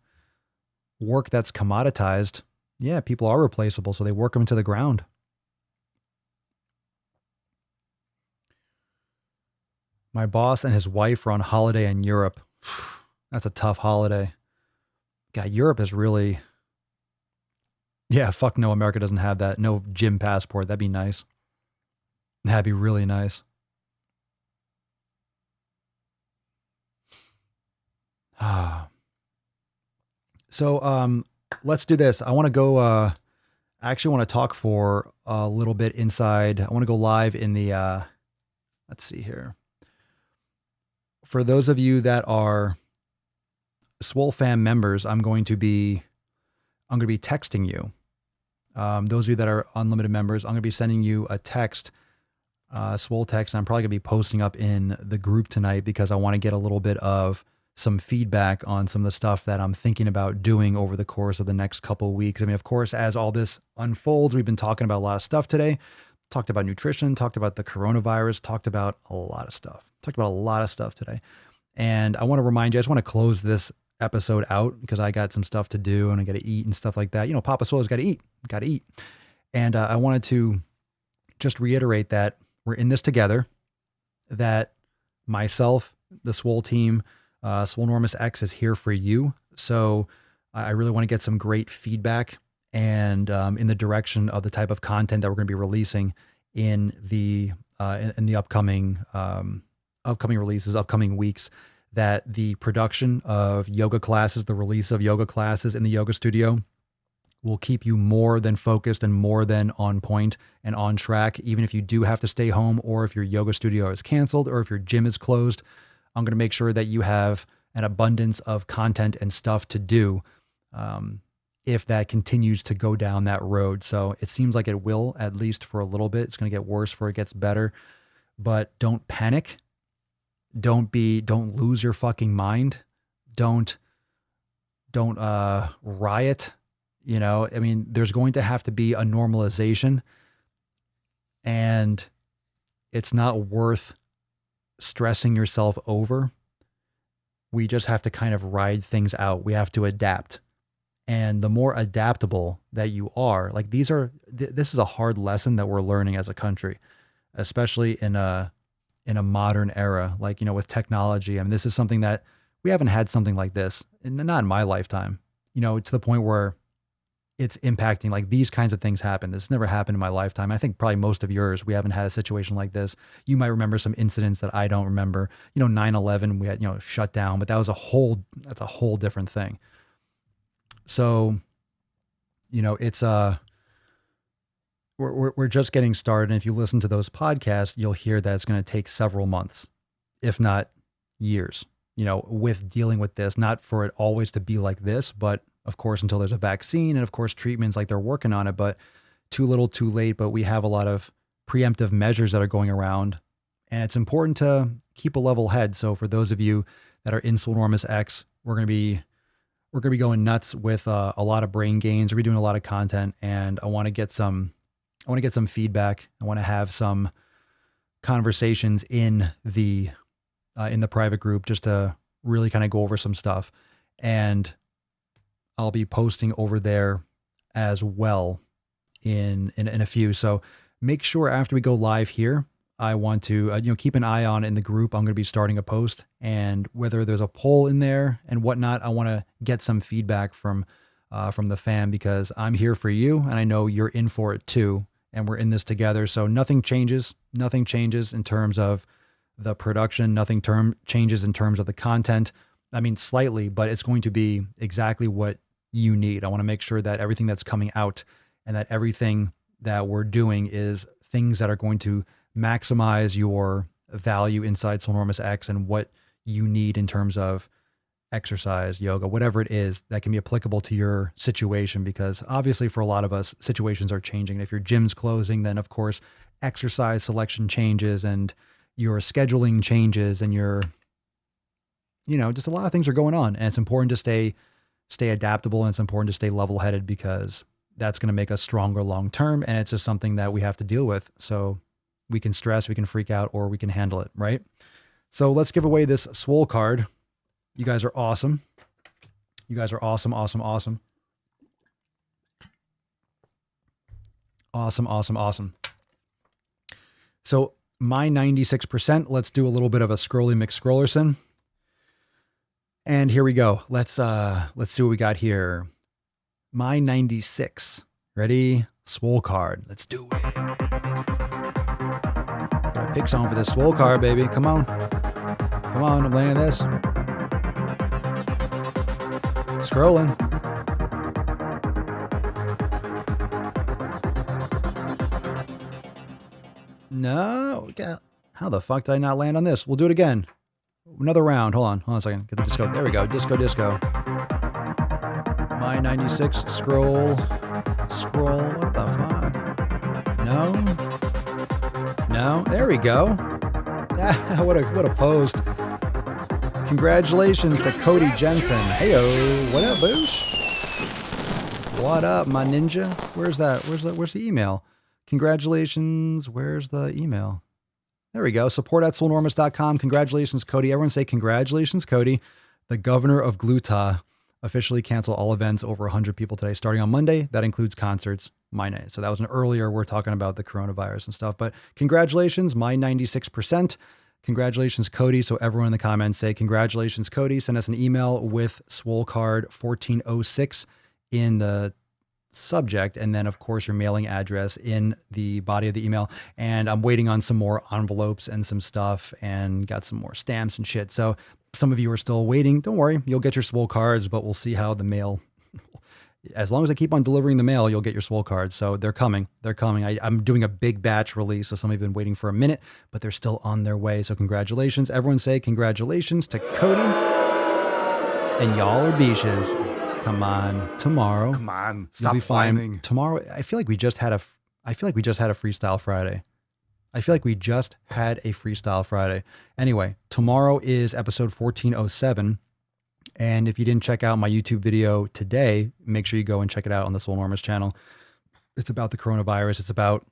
work that's commoditized, yeah, people are replaceable. So they work them to the ground. My boss and his wife are on holiday in Europe. That's a tough holiday. God, Europe is really... Yeah, fuck no, America doesn't have that. No gym passport. That'd be nice. That'd be really nice. So, let's do this. I want to go... I actually want to talk for a little bit inside. I want to go live in the... let's see here. For those of you that are Swole fam members, I'm going to be texting you. Those of you that are unlimited members, I'm going to be sending you a text, Swole text. I'm probably going to be posting up in the group tonight because I want to get a little bit of some feedback on some of the stuff that I'm thinking about doing over the course of the next couple of weeks. I mean, of course, as all this unfolds, we've been talking about a lot of stuff today. Talked about nutrition, talked about the coronavirus, talked about a lot of stuff. Talked about a lot of stuff today. And I want to remind you, I just want to close this episode out because I got some stuff to do and I got to eat and stuff like that. You know, Papa Swole's got to eat. And I wanted to just reiterate that we're in this together, that myself, the Swole team, Swolenormous X is here for you. So I really want to get some great feedback and in the direction of the type of content that we're going to be releasing in the upcoming releases, upcoming weeks, that the production of yoga classes, the release of yoga classes in the yoga studio will keep you more than focused and more than on point and on track, even if you do have to stay home or if your yoga studio is canceled or if your gym is closed. I'm going to make sure that you have an abundance of content and stuff to do if that continues to go down that road. So it seems like it will, at least for a little bit. It's going to get worse before it gets better. but don't panic. Don't lose your fucking mind. Don't riot. You know, I mean, there's going to have to be a normalization, and it's not worth stressing yourself over. We just have to kind of ride things out. We have to adapt. And the more adaptable that you are, like this is a hard lesson that we're learning as a country, especially in a modern era, like, you know, with technology. I mean, this is something that we haven't had something like this, and not in my lifetime, you know, to the point where it's impacting, like, these kinds of things happen. This never happened in my lifetime. I think probably most of yours, we haven't had a situation like this. You might remember some incidents that I don't remember. You know, 9/11, we had, you know, shut down, but that's a whole different thing. So, you know, it's we're just getting started. And if you listen to those podcasts, you'll hear that it's going to take several months, if not years, you know, with dealing with this, not for it always to be like this, but of course, until there's a vaccine and of course treatments, like they're working on it, but too little, too late. But we have a lot of preemptive measures that are going around, and it's important to keep a level head. So for those of you that are in Swolenormous X, we're going to be going nuts with a lot of brain gains. We're doing a lot of content, and I want to get some feedback. I want to have some conversations in the private group, just to really kind of go over some stuff. And I'll be posting over there as well in a few. So make sure after we go live here, I want to, you know, keep an eye on in the group. I'm going to be starting a post, and whether there's a poll in there and whatnot, I want to get some feedback from the fam, because I'm here for you, and I know you're in for it too. And we're in this together. So nothing changes in terms of the production. Nothing changes in terms of the content. I mean, slightly, but it's going to be exactly what you need. I want to make sure that everything that's coming out and that everything that we're doing is things that are going to maximize your value inside Swolenormous X and what you need in terms of exercise, yoga, whatever it is that can be applicable to your situation. Because obviously for a lot of us, situations are changing. If your gym's closing, then of course exercise selection changes and your scheduling changes, and your, you know, just a lot of things are going on. And it's important to stay adaptable, and it's important to stay level-headed, because that's going to make us stronger long term. And it's just something that we have to deal with. So we can stress, we can freak out, or we can handle it, right? So let's give away this Swole card. You guys are awesome. You guys are awesome, awesome, awesome. Awesome, awesome, awesome. So my 96%, let's do a little bit of a Scrolly McScrollerson. And here we go. Let's see what we got here. My 96. Ready? Swole card. Let's do it. Gotta pick something for this Swole card, baby. Come on. Come on, I'm landing this. Scrolling. No. How the fuck did I not land on this? We'll do it again. Another round. Hold on a second. Get the disco. There we go. Disco. My 96. Scroll. What the fuck? No. There we go. What a post. Congratulations to Cody Jensen. Heyo. What up, Boosh? What up, my ninja? Where's the email? Congratulations. Where's the email? There we go. Support@swolenormous.com. Congratulations, Cody. Everyone say congratulations, Cody. The governor of Glutah officially canceled all events over 100 people today, starting on Monday. That includes concerts. So that was an earlier, we're talking about the coronavirus and stuff, but congratulations, my 96%. Congratulations, Cody. So everyone in the comments say congratulations, Cody. Send us an email with Swole card 1406 in the subject, and then of course your mailing address in the body of the email. And I'm waiting on some more envelopes and some stuff, and got some more stamps and shit. So some of you are still waiting. Don't worry, you'll get your Swole cards, but we'll see how the mail, as long as I keep on delivering the mail, you'll get your Swole cards. So they're coming. I'm doing a big batch release. So some of you have been waiting for a minute, but they're still on their way. So congratulations. Everyone say congratulations to Cody. And y'all are beaches. Come on, tomorrow. Come on, You'll be stop fine. whining. Tomorrow, I feel like we just had a freestyle Friday. I feel like we just had a Freestyle Friday. Anyway, tomorrow is episode 1407. And if you didn't check out my YouTube video today, make sure you go and check it out on the Swole Enormous channel. It's about the coronavirus. It's about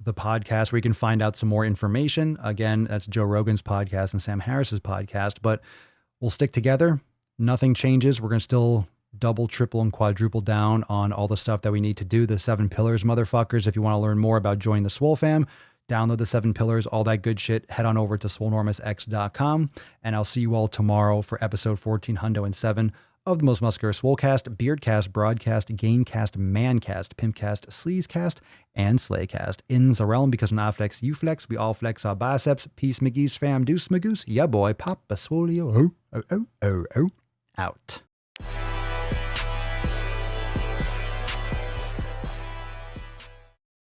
the podcast where you can find out some more information. Again, that's Joe Rogan's podcast and Sam Harris's podcast, but we'll stick together. Nothing changes. We're going to still double, triple, and quadruple down on all the stuff that we need to do. The 7 pillars, motherfuckers. If you want to learn more about joining the Swole fam, download the 7 pillars, all that good shit. Head on over to swolenormousx.com, and I'll see you all tomorrow for episode 1407 of the Most Muscular Swolecast, Beardcast, Broadcast, Gaincast, Mancast, Pimpcast, Sleazecast, and Slaycast. In the realm, because when I flex, you flex, we all flex our biceps. Peace, McGee's fam, deuce, magoose, yeah boy, Papa Swolio, out.